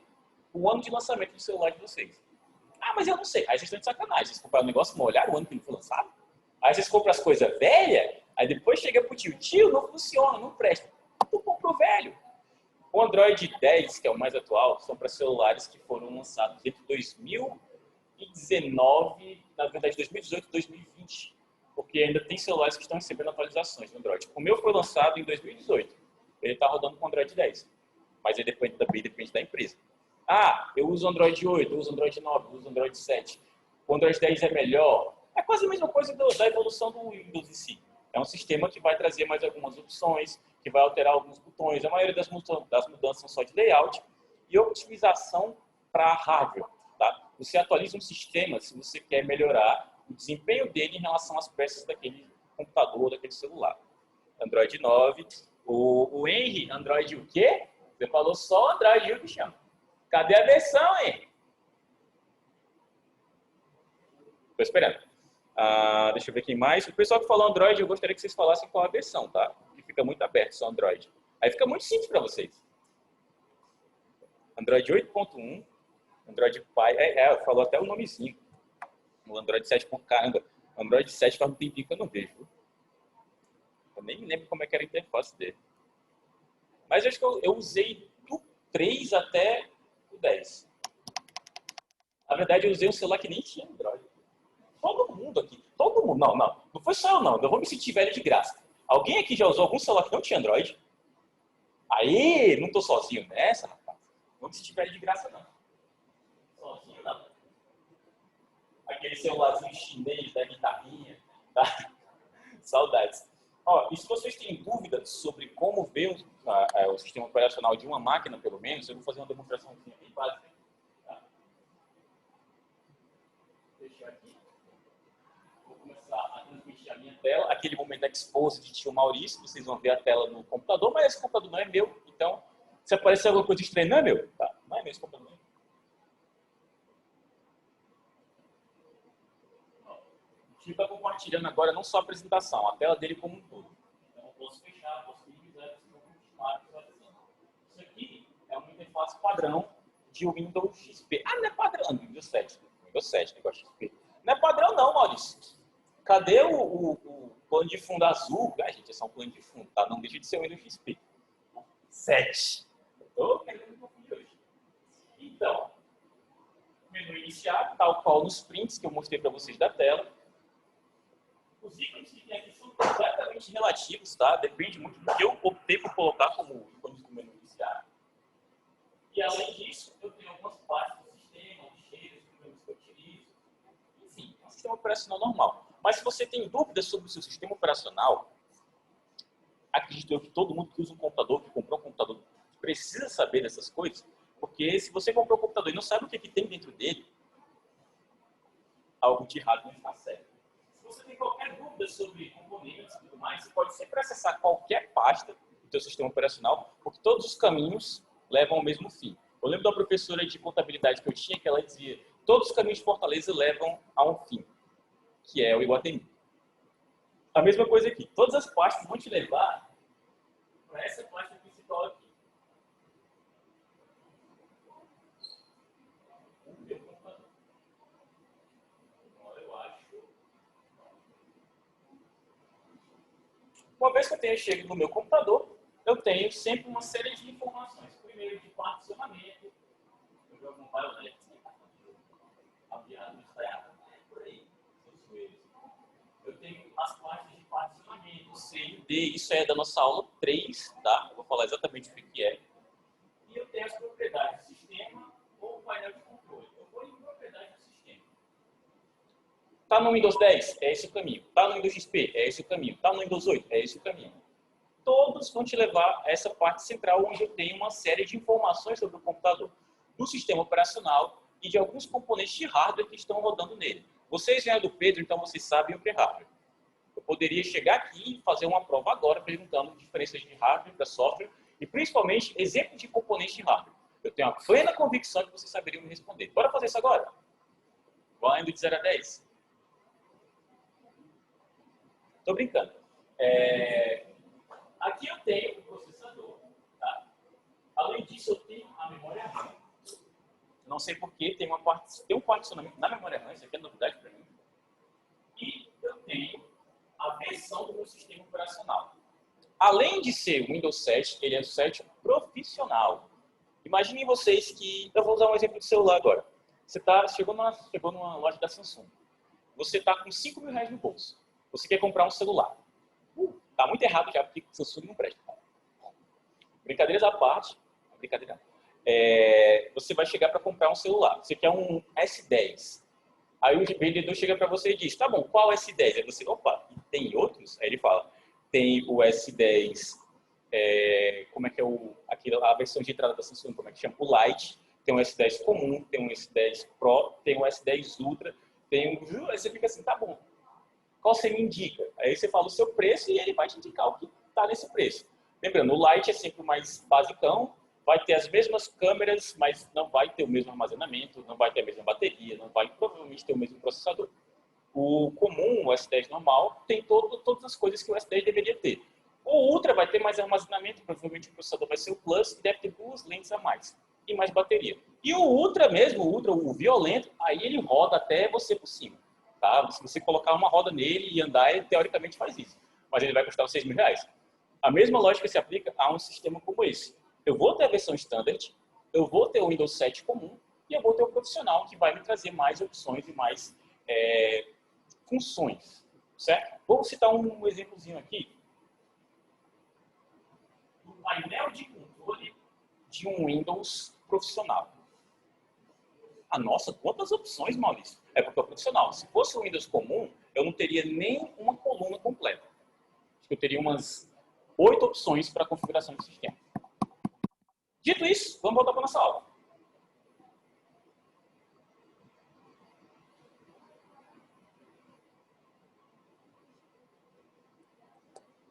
o ano de lançamento do celular de vocês. Ah, mas eu não sei. Aí vocês estão de sacanagem. Vocês compraram um negócio, não olharam o ano que ele foi lançado? Aí vocês compram as coisas velhas, aí depois chega pro tio, não funciona, não presta. Tu comprou velho. O Android 10, que é o mais atual, são para celulares que foram lançados entre 2019, na verdade 2018 e 2020, porque ainda tem celulares que estão recebendo atualizações do Android. O meu foi lançado em 2018, ele está rodando com Android 10, mas ele também depende da empresa. Ah, eu uso Android 8, eu uso Android 9, eu uso Android 7. O Android 10 é melhor? É quase a mesma coisa da evolução do Windows em si. É um sistema que vai trazer mais algumas opções, que vai alterar alguns botões. A maioria das mudanças são só de layout e otimização para hardware. Tá? Você atualiza um sistema se você quer melhorar o desempenho dele em relação às peças daquele computador, daquele celular. Android 9. O Henry, Android o quê? Você falou só Android, viu, bichão? Cadê a versão, hein? Estou esperando. Deixa eu ver quem mais. O pessoal que falou Android, eu gostaria que vocês falassem qual a versão, tá? Que fica muito aberto, só Android. Aí fica muito simples para vocês. Android 8.1, Android Pie, falou até o nomezinho. O Android 7. Caramba, Android 7 faz um tempinho que eu não vejo. Eu nem me lembro como é que era a interface dele. Mas eu acho que eu usei do 3 até o 10. Na verdade, eu usei um celular que nem tinha Android. Todo mundo aqui, todo mundo, não foi só eu não vou me sentir velho de graça. Alguém aqui já usou algum celular que não tinha Android? Aí, não tô sozinho nessa, rapaz. Não me sentir velho de graça, não. Sozinho, não. Aquele celularzinho chinês da guitarrinha, tá? Saudades. E se vocês têm dúvidas sobre como ver o sistema operacional de uma máquina, pelo menos, eu vou fazer uma demonstração bem básica. Tá? Deixa eu aqui. Vou começar a transmitir a minha tela, aquele momento expose de tio Maurício, vocês vão ver a tela no computador, mas esse computador não é meu, então se aparecer alguma coisa estranha, não é meu, tá? Não é meu esse computador. O tio está compartilhando agora não só a apresentação, a tela dele como um todo. Então eu posso fechar, posso minimizar, posso continuar visualizando. Isso aqui é uma interface padrão de Windows XP. Ah, não é padrão, Windows 7. Windows 7, negócio XP. Não é padrão não, Maurício. Cadê o plano de fundo azul? Ah, gente, é só um plano de fundo, tá? Não deixa de ser o Windows XP. 7. Estou querendo me confundir hoje. Então, menu iniciar, tal qual nos prints que eu mostrei para vocês da tela. Os ícones que tem aqui são completamente relativos, tá? Depende muito do que eu optei por colocar como ícones do menu iniciar. E além disso, eu tenho algumas partes do sistema, os cheiros, os programas que eu utilizo. Enfim, é um sistema operacional normal. Mas se você tem dúvidas sobre o seu sistema operacional, acredito eu que todo mundo que usa um computador, que comprou um computador, precisa saber dessas coisas, porque se você comprou um computador e não sabe o que tem dentro dele, algo de errado não está certo. Se você tem qualquer dúvida sobre componentes e tudo mais, você pode sempre acessar qualquer pasta do seu sistema operacional, porque todos os caminhos levam ao mesmo fim. Eu lembro da professora de contabilidade que eu tinha, que ela dizia, todos os caminhos de Fortaleza levam a um fim, que é o Iguatemi. A mesma coisa aqui, todas as pastas vão te levar para essa pasta principal aqui. O meu computador. Agora eu acho. Uma vez que eu tenha chegado no meu computador, eu tenho sempre uma série de informações. Primeiro, de particionamento. Eu vou acompanhar o Alex. A piada não está errada. Por aí. Eu tenho as partes de particionamento, C e D. Isso é da nossa aula 3, tá? Eu vou falar exatamente o que é. E eu tenho as propriedades do sistema ou painel de controle. Eu vou em propriedades do sistema. Está no Windows 10? É esse o caminho. Está no Windows XP? É esse o caminho. Está no Windows 8? É esse o caminho. Todos vão te levar a essa parte central, onde eu tenho uma série de informações sobre o computador, do sistema operacional e de alguns componentes de hardware que estão rodando nele. Vocês vieram do Pedro, então vocês sabem o que é hardware. Eu poderia chegar aqui e fazer uma prova agora, perguntando diferenças de hardware para software e, principalmente, exemplos de componentes de hardware. Eu tenho a plena convicção que vocês saberiam me responder. Bora fazer isso agora? Valendo de 0 a 10. Estou brincando. Aqui eu tenho o processador. Tá? Além disso, eu tenho a memória RAM. Não sei porquê, tem um particionamento na memória RAM, isso aqui é novidade para mim. E eu tenho a versão do meu sistema operacional. Além de ser o Windows 7, ele é o 7 profissional. Imaginem vocês que... Eu vou usar um exemplo de celular agora. Você chegou numa loja da Samsung. Você está com 5 mil reais no bolso. Você quer comprar um celular. Está muito errado já, porque Samsung não presta. Brincadeiras à parte. Brincadeira. Você vai chegar para comprar um celular. Você quer um S10. Aí o vendedor chega para você e diz, tá bom, qual S10? Aí você, opa, tem outros? Aí ele fala, tem o S10, como é que é a versão de entrada da Samsung, como é que chama? O Lite, tem um S10 comum, tem um S10 Pro, tem um S10 Ultra, tem um... Aí você fica assim, tá bom, qual você me indica? Aí você fala o seu preço e ele vai te indicar o que está nesse preço. Lembrando, o Lite é sempre o mais basicão, vai ter as mesmas câmeras, mas não vai ter o mesmo armazenamento, não vai ter a mesma bateria, não vai provavelmente ter o mesmo processador. O comum, o S10 normal, tem todas as coisas que o S10 deveria ter. O Ultra vai ter mais armazenamento, provavelmente o processador vai ser o Plus, e deve ter 2 lentes a mais, e mais bateria. E o Ultra mesmo, o violento, aí ele roda até você por cima. Tá? Se você colocar uma roda nele e andar, ele teoricamente faz isso. Mas ele vai custar uns 6 mil reais. A mesma lógica se aplica a um sistema como esse. Eu vou ter a versão standard, eu vou ter o Windows 7 comum e eu vou ter o profissional, que vai me trazer mais opções e mais funções. Certo? Vou citar um exemplozinho aqui. Do painel de controle de um Windows profissional. Nossa, quantas opções, Maurício? É porque é profissional. Se fosse o Windows comum, eu não teria nem uma coluna completa. Acho que eu teria umas 8 opções para configuração do sistema. Dito isso, vamos voltar para a nossa aula.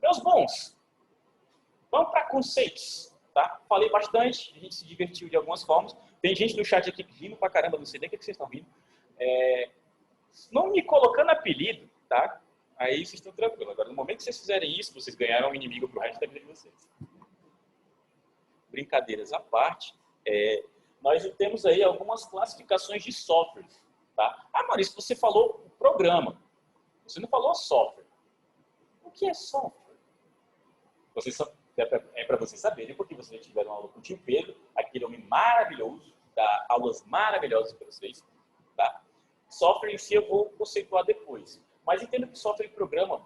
Meus bons, vamos para conceitos, tá? Falei bastante, a gente se divertiu de algumas formas. Tem gente no chat aqui rindo pra caramba, não sei nem o que vocês estão rindo. Não me colocando apelido, tá? Aí vocês estão tranquilos. Agora, no momento que vocês fizerem isso, vocês ganharam um inimigo pro resto da vida de vocês. Brincadeiras à parte, nós temos aí algumas classificações de softwares, tá? Ah, Maurício, você falou programa. Você não falou software. O que é software? É para vocês saberem, porque vocês já tiveram aula com o tio Pedro, aquele homem maravilhoso, dá aulas maravilhosas para vocês, tá? Software em si eu vou conceituar depois. Mas entendo que software e programa,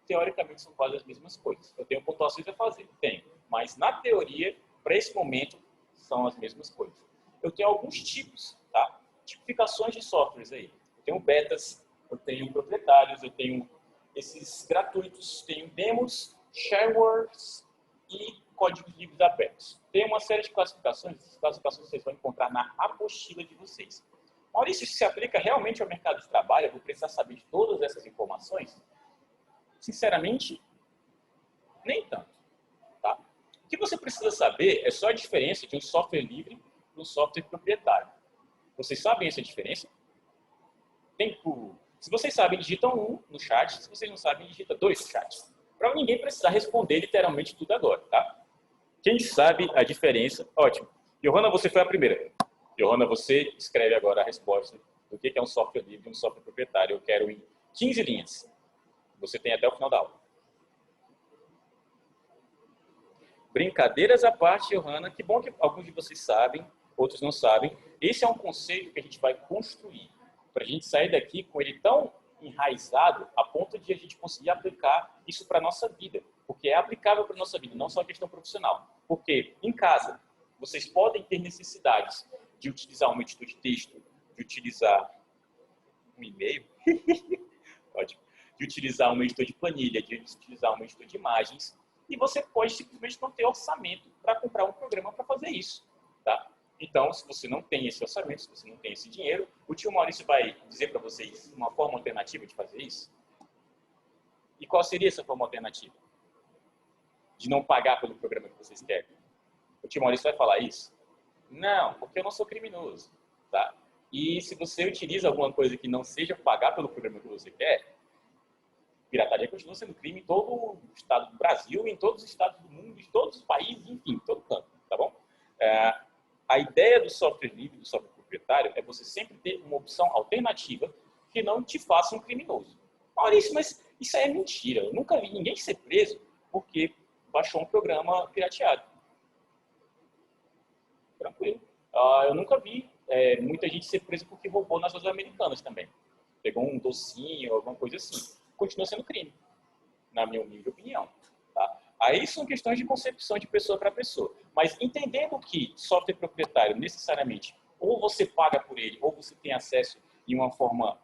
teoricamente, são quase as mesmas coisas. Eu tenho pontuações a fazer? Tenho. Mas, na teoria, para esse momento, são as mesmas coisas. Eu tenho alguns tipos, tá? Tipificações de softwares aí. Eu tenho betas, eu tenho proprietários, eu tenho esses gratuitos, tenho demos, sharewares e códigos livres abertos. Tem uma série de classificações, essas classificações vocês vão encontrar na apostila de vocês. Maurício, isso se aplica realmente ao mercado de trabalho? Eu vou precisar saber de todas essas informações? Sinceramente, nem tanto. Tá? O que você precisa saber é só a diferença de um software livre e um software proprietário. Vocês sabem essa diferença? Se vocês sabem, digitam 1 no chat. Se vocês não sabem, digita 2 no chat. Para ninguém precisar responder literalmente tudo agora, tá? Quem sabe a diferença? Ótimo. Johanna, você foi a primeira. Johanna, você escreve agora a resposta do que é um software livre e um software proprietário. Eu quero em 15 linhas. Você tem até o final da aula. Brincadeiras à parte, Johanna, que bom que alguns de vocês sabem, outros não sabem. Esse é um conceito que a gente vai construir para a gente sair daqui com ele tão enraizado a ponto de a gente conseguir aplicar isso para a nossa vida. Porque é aplicável para a nossa vida, não só a questão profissional. Porque em casa, vocês podem ter necessidades de utilizar um editor de texto, de utilizar um e-mail, de utilizar um editor de planilha, de utilizar um editor de imagens, e você pode simplesmente não ter orçamento para comprar um programa para fazer isso. Tá? Então, se você não tem esse orçamento, se você não tem esse dinheiro, o tio Maurício vai dizer para vocês uma forma alternativa de fazer isso. E qual seria essa forma alternativa? De não pagar pelo programa que vocês querem. O tio Maurício vai falar isso? Não, porque eu não sou criminoso. Tá? E se você utiliza alguma coisa que não seja pagar pelo programa que você quer, pirataria continua sendo crime em todo o estado do Brasil, em todos os estados do mundo, em todos os países, enfim, todo canto, tá bom? A ideia do software livre, do software proprietário, é você sempre ter uma opção alternativa que não te faça um criminoso. Maurício, mas isso aí é mentira. Eu nunca vi ninguém ser preso porque baixou um programa pirateado. Tranquilo. Eu nunca vi muita gente ser presa porque roubou nas lojas americanas também. Pegou um docinho, alguma coisa assim. Continua sendo crime, na minha humilde opinião. Tá? Aí são questões de concepção de pessoa para pessoa. Mas entendendo que software proprietário, necessariamente, ou você paga por ele, ou você tem acesso em uma forma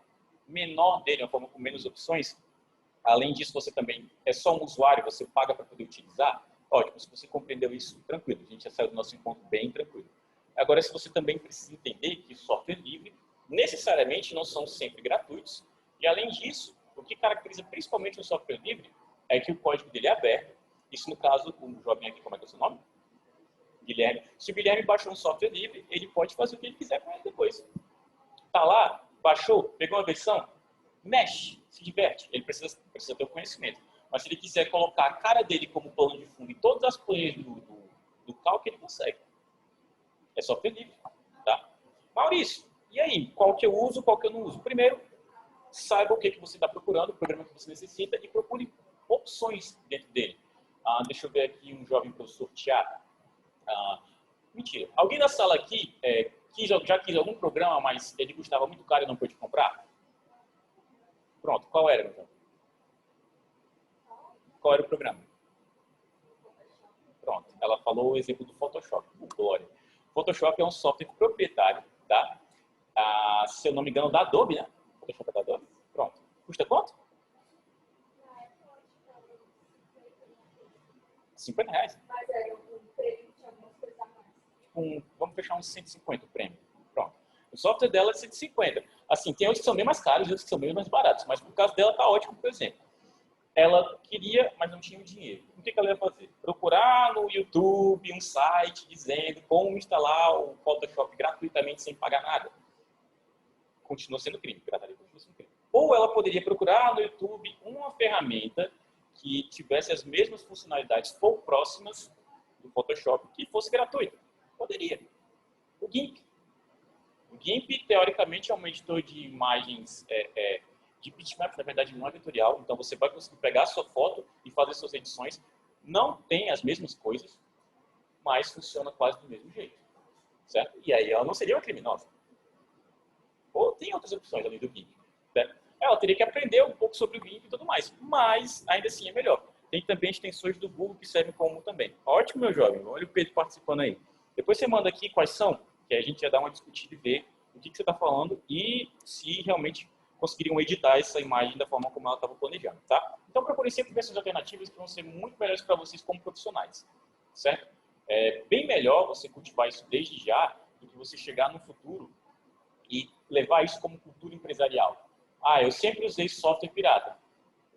menor dele, uma forma com menos opções, além disso, você também é só um usuário, você paga para poder utilizar, ótimo, se você compreendeu isso, tranquilo, a gente já saiu do nosso encontro bem tranquilo. Agora, se você também precisa entender que software livre, necessariamente, não são sempre gratuitos, e além disso, o que caracteriza principalmente o software livre é que o código dele é aberto. Isso, no caso, o jovem aqui, como é que é o seu nome? Guilherme. Se o Guilherme baixou um software livre, ele pode fazer o que ele quiser com ele depois. Tá lá, baixou, pegou uma versão, mexe, se diverte. Ele precisa ter o conhecimento. Mas se ele quiser colocar a cara dele como plano de fundo em todas as planilhas do calc, ele consegue. É software livre. Tá? Maurício, e aí? Qual que eu uso, qual que eu não uso? Primeiro, saiba o que você está procurando, o programa que você necessita e procure opções dentro dele. Deixa eu ver aqui um jovem para eu sortear. Mentira. Alguém da sala aqui já quis algum programa, mas ele custava muito caro e não pôde comprar? Pronto. Qual era, então? Qual era o programa? Pronto. Ela falou o exemplo do Photoshop. Glória. Photoshop é um software proprietário, tá? Se eu não me engano, da Adobe, né? Photoshop é da Adobe. Pronto. Custa quanto? R$50. Mas é um prêmio de algumas coisas a mais. Vamos fechar uns 150 o prêmio. Pronto. O software dela é 150. Assim, tem outros que são bem mais caros e outros que são bem mais baratos. Mas por causa dela tá ótimo, por exemplo. ela queria, mas não tinha o dinheiro. O que ela ia fazer? Procurar no YouTube um site dizendo como instalar o Photoshop gratuitamente sem pagar nada. Continua sendo crime, pirataria continua sendo crime. Ou ela poderia procurar no YouTube uma ferramenta que tivesse as mesmas funcionalidades ou próximas do Photoshop, que fosse gratuita. Poderia. O GIMP. O GIMP, teoricamente, é um editor de imagens de bitmap, na verdade não é vetorial, então você vai conseguir pegar a sua foto e fazer suas edições. Não tem as mesmas coisas, mas funciona quase do mesmo jeito, certo? E aí ela não seria uma criminosa. Ou tem outras opções além do GIMP, certo? Ela teria que aprender um pouco sobre o GIMP e tudo mais, mas ainda assim é melhor. Tem também extensões do Google que servem como também. Ótimo, meu jovem. Olha o Pedro participando aí. Depois você manda aqui quais são, que aí a gente já dá uma discutida e ver o que você está falando e se realmente conseguiriam editar essa imagem da forma como ela estava planejando, tá? Então, procurem sempre versões alternativas que vão ser muito melhores para vocês como profissionais, certo? É bem melhor você cultivar isso desde já do que você chegar no futuro e levar isso como cultura empresarial. Ah, eu sempre usei software pirata.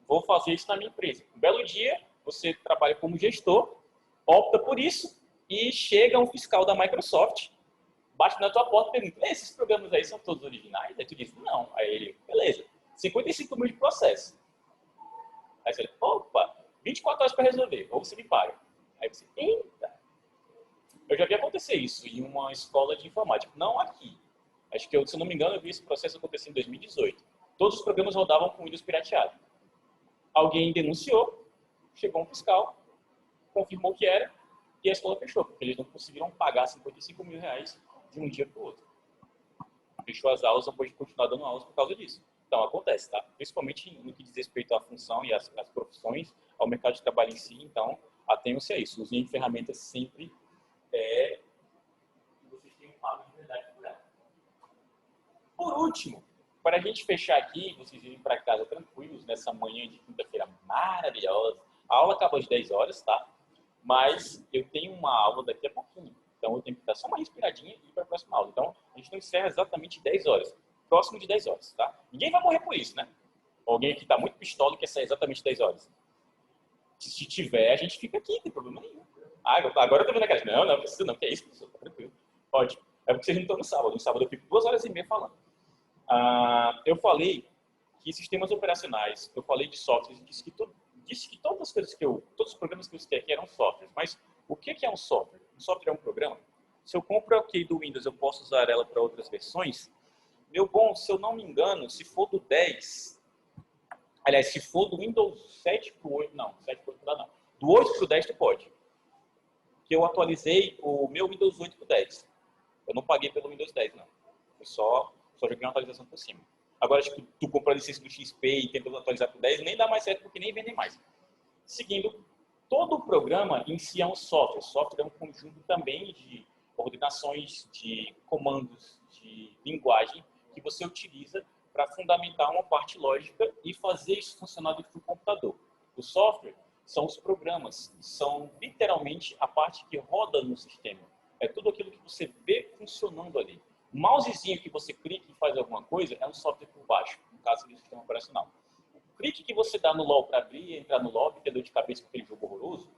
Vou fazer isso na minha empresa. Um belo dia, você trabalha como gestor, opta por isso e chega um fiscal da Microsoft, bate na tua porta e pergunta: esses programas aí são todos originais? Aí tu diz: não. Aí ele: beleza, 55 mil de processo. Aí você fala: opa, 24 horas para resolver, ou você me paga. Aí você: eita. Eu já vi acontecer isso em uma escola de informática, não aqui. Acho que, se eu não me engano, eu vi esse processo acontecer em 2018. Todos os programas rodavam com Windows pirateado. Alguém denunciou, chegou um fiscal, confirmou que era, e a escola fechou, porque eles não conseguiram pagar 55 mil reais de um dia para o outro. Fechou as aulas, não pôde continuar dando aulas por causa disso. Então, acontece, tá? Principalmente no que diz respeito à função e às profissões, ao mercado de trabalho em si. Então, atenham-se a isso. Usem ferramentas sempre que vocês tenham pago de verdade por ela. Por último, para a gente fechar aqui, vocês irem para casa tranquilos nessa manhã de quinta-feira maravilhosa. A aula acaba às 10 horas, tá? Mas eu tenho uma aula daqui a pouquinho. Então eu tenho que dar só uma respiradinha e ir para a próxima aula. Então a gente não encerra exatamente 10 horas. Próximo de 10 horas, tá? Ninguém vai morrer por isso, né? Alguém aqui está muito pistola e quer sair exatamente 10 horas. Se tiver, a gente fica aqui, não tem problema nenhum. Ah, agora eu tô vendo a cara. Não precisa não, que é isso, professor, tá tranquilo. Pode. É porque vocês não estão no sábado. No sábado eu fico 2 horas e meia falando. Eu falei que sistemas operacionais, eu falei de softwares, disse que todas as coisas todos os programas que eu citei aqui eram softwares, mas o que é um software? Um software é um programa? Se eu compro a OK do Windows, eu posso usar ela para outras versões? Meu bom, se eu não me engano, se for do 10, aliás, se for do Windows 7 para o 8, não, 7 para o 8 não, do 8 para o 10 tu pode. Que eu atualizei o meu Windows 8 para o 10. Eu não paguei pelo Windows 10, não. Foi só joguei uma atualização por cima. Agora, tipo, tu compra a licença do XP e tenta atualizar para o 10, nem dá mais certo porque nem vendem mais. Seguindo, todo o programa em si é um software. O software é um conjunto também de ordenações, de comandos, de linguagem que você utiliza para fundamentar uma parte lógica e fazer isso funcionar dentro do computador. O software são os programas, são literalmente a parte que roda no sistema. É tudo aquilo que você vê funcionando ali. O mousezinho que você clica e faz alguma coisa é um software por baixo, no caso do sistema operacional. O clique que você dá no LoL para abrir e entrar no lobby, ter dor de cabeça com aquele jogo horroroso,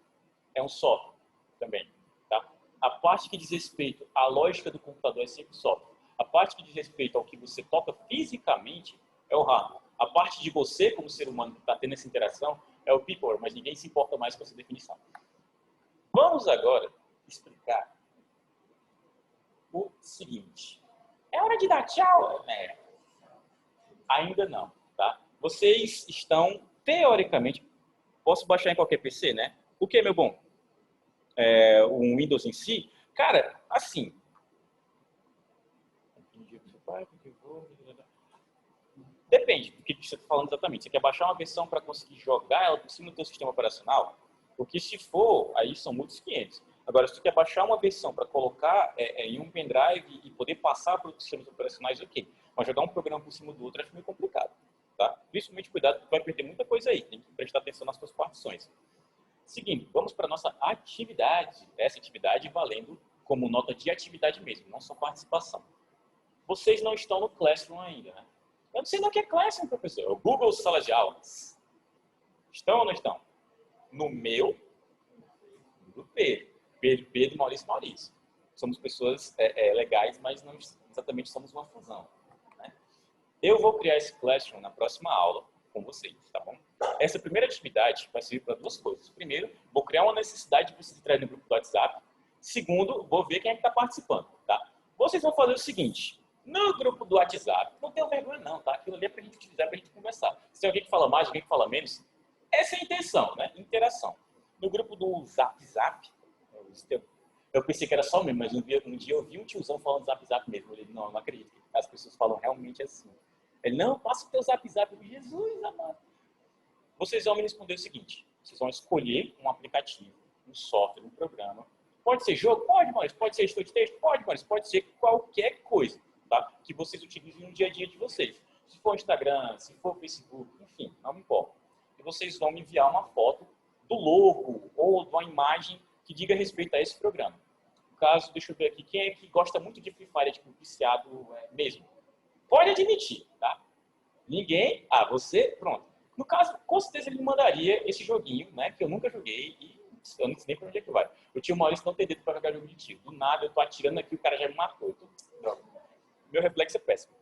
é um software também. Tá? A parte que diz respeito à lógica do computador é sempre software. A parte que diz respeito ao que você toca fisicamente é o hardware. A parte de você, como ser humano, que está tendo essa interação, é o people, mas ninguém se importa mais com essa definição. Vamos agora explicar o seguinte. É hora de dar tchau? Ainda não, tá? Vocês estão, teoricamente, posso baixar em qualquer PC, né? O que, meu bom? Um Windows em si? Cara, assim... Depende do que você está falando exatamente. Você quer baixar uma versão para conseguir jogar ela por cima do seu sistema operacional? Porque se for, aí são muitos 500. Agora, se você quer baixar uma versão para colocar em um pendrive e poder passar para os sistemas operacionais, ok. Mas jogar um programa por cima do outro acho meio complicado. Tá? Principalmente cuidado, porque vai perder muita coisa aí. Tem que prestar atenção nas suas partições. Seguindo, vamos para a nossa atividade. Essa atividade valendo como nota de atividade mesmo, não só participação. Vocês não estão no Classroom ainda, né? Eu não sei nem o que é Classroom, professor. É o Google Sala de Aulas. Estão ou não estão? No meu, do Pedro. Pedro, Maurício. Somos pessoas legais, mas não exatamente somos uma fusão. Né? Eu vou criar esse Classroom na próxima aula com vocês, tá bom? Essa primeira atividade vai servir para duas coisas. Primeiro, vou criar uma necessidade de vocês entrarem no grupo do WhatsApp. Segundo, vou ver quem é que está participando, tá? Vocês vão fazer o seguinte, no grupo do WhatsApp, não tenham vergonha não, tá? Aquilo ali é para a gente utilizar, para a gente conversar. Se tem alguém que fala mais, alguém que fala menos, essa é a intenção, né? Interação. No grupo do Zap, eu pensei que era só mesmo, mas um dia eu vi um tiozão falando Zap mesmo. Eu falei, não acredito que as pessoas falam realmente assim. Ele, não, passa o teu Zap. Eu falei, Jesus amado. Vocês vão me responder o seguinte, vocês vão escolher um aplicativo, um software, um programa. Pode ser jogo? Pode, Maurício. Pode ser editor de texto? Pode, Maurício. Pode ser qualquer coisa, tá? Que vocês utilizem no dia a dia de vocês. Se for Instagram, se for Facebook, enfim, não me importa. E vocês vão me enviar uma foto do logo ou de uma imagem que diga respeito a esse programa. No caso, deixa eu ver aqui, quem é que gosta muito de Free Fire, tipo, viciado mesmo? Pode admitir, tá? Ninguém? Ah, você? Pronto. No caso, com certeza ele me mandaria esse joguinho, né, que eu nunca joguei e eu não sei nem pra onde é que vai. O tio Maurício não tem dedo pra jogar jogo de tiro. Do nada, eu tô atirando aqui, o cara já me matou. Meu reflexo é péssimo.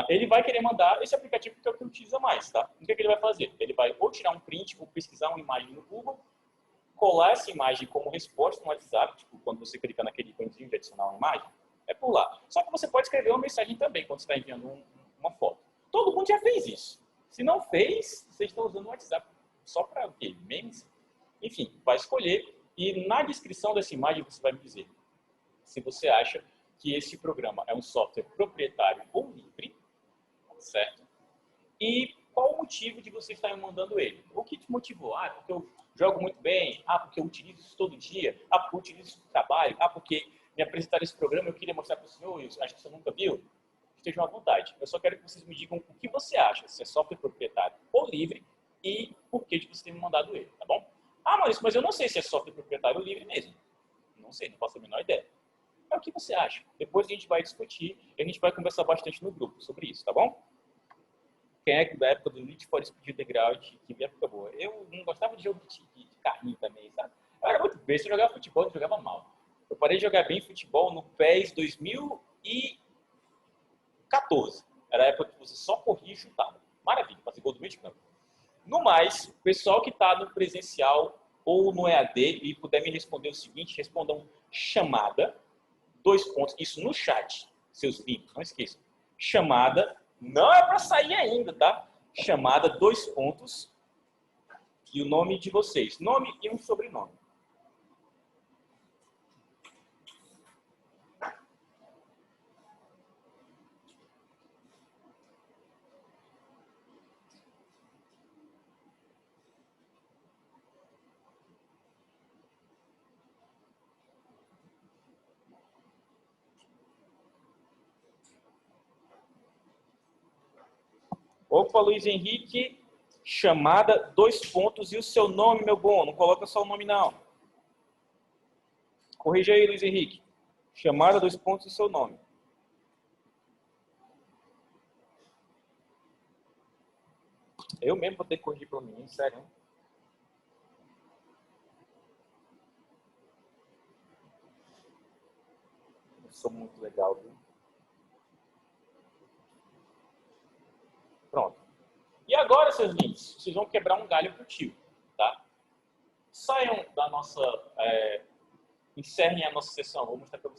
Ele vai querer mandar esse aplicativo que é o que utiliza mais, tá? O que ele vai fazer? Ele vai ou tirar um print, ou pesquisar uma imagem no Google, colar essa imagem como resposta no WhatsApp, tipo, quando você clica naquele íconezinho de adicionar uma imagem, é por lá. Só que você pode escrever uma mensagem também, quando você está enviando uma foto. Todo mundo já fez isso. Se não fez, vocês estão usando o WhatsApp só para o quê? Memes? Enfim, vai escolher e na descrição dessa imagem você vai me dizer se você acha que esse programa é um software proprietário ou livre, certo? E qual o motivo de você estar me mandando ele? O que te motivou? Ah, porque eu jogo muito bem. Ah, porque eu utilizo isso todo dia. Ah, porque eu utilizo isso no trabalho. Ah, porque me apresentaram esse programa eu queria mostrar para o senhor, eu acho que o senhor nunca viu. Estejam à vontade. Eu só quero que vocês me digam o que você acha, se é software proprietário ou livre e por que de você ter me mandado ele, tá bom? Ah, Maurício, mas eu não sei se é software proprietário ou livre mesmo. Não sei, não faço a menor ideia. É o que você acha. Depois a gente vai discutir e a gente vai conversar bastante no grupo sobre isso, tá bom? Quem é que da época do Need for Speed Underground, que época boa? Eu não gostava de jogo de carrinho também, sabe? Eu era muito besta, eu jogava futebol, eu jogava mal. Eu parei de jogar bem futebol no PES 2014. Era a época que você só corria e chutava. Maravilha, fazer gol do meio de campo. No mais, o pessoal que está no presencial ou no EAD e puder me responder o seguinte, respondam chamada, 2 pontos, isso no chat, seus links, não esqueçam. Chamada, não é para sair ainda, tá? Chamada, 2 pontos e o nome de vocês. Nome e um sobrenome. Opa, Luiz Henrique, chamada, 2 pontos e o seu nome, meu bom. Não coloca só o nome, não. Corrija aí, Luiz Henrique. Chamada, 2 pontos e o seu nome. Eu mesmo vou ter que corrigir pelo menino, sério. Hein? Eu sou muito legal, viu? Pronto. E agora, seus links, vocês vão quebrar um galho pro tio, tá? Saiam da nossa... encerrem a nossa sessão. Vou mostrar para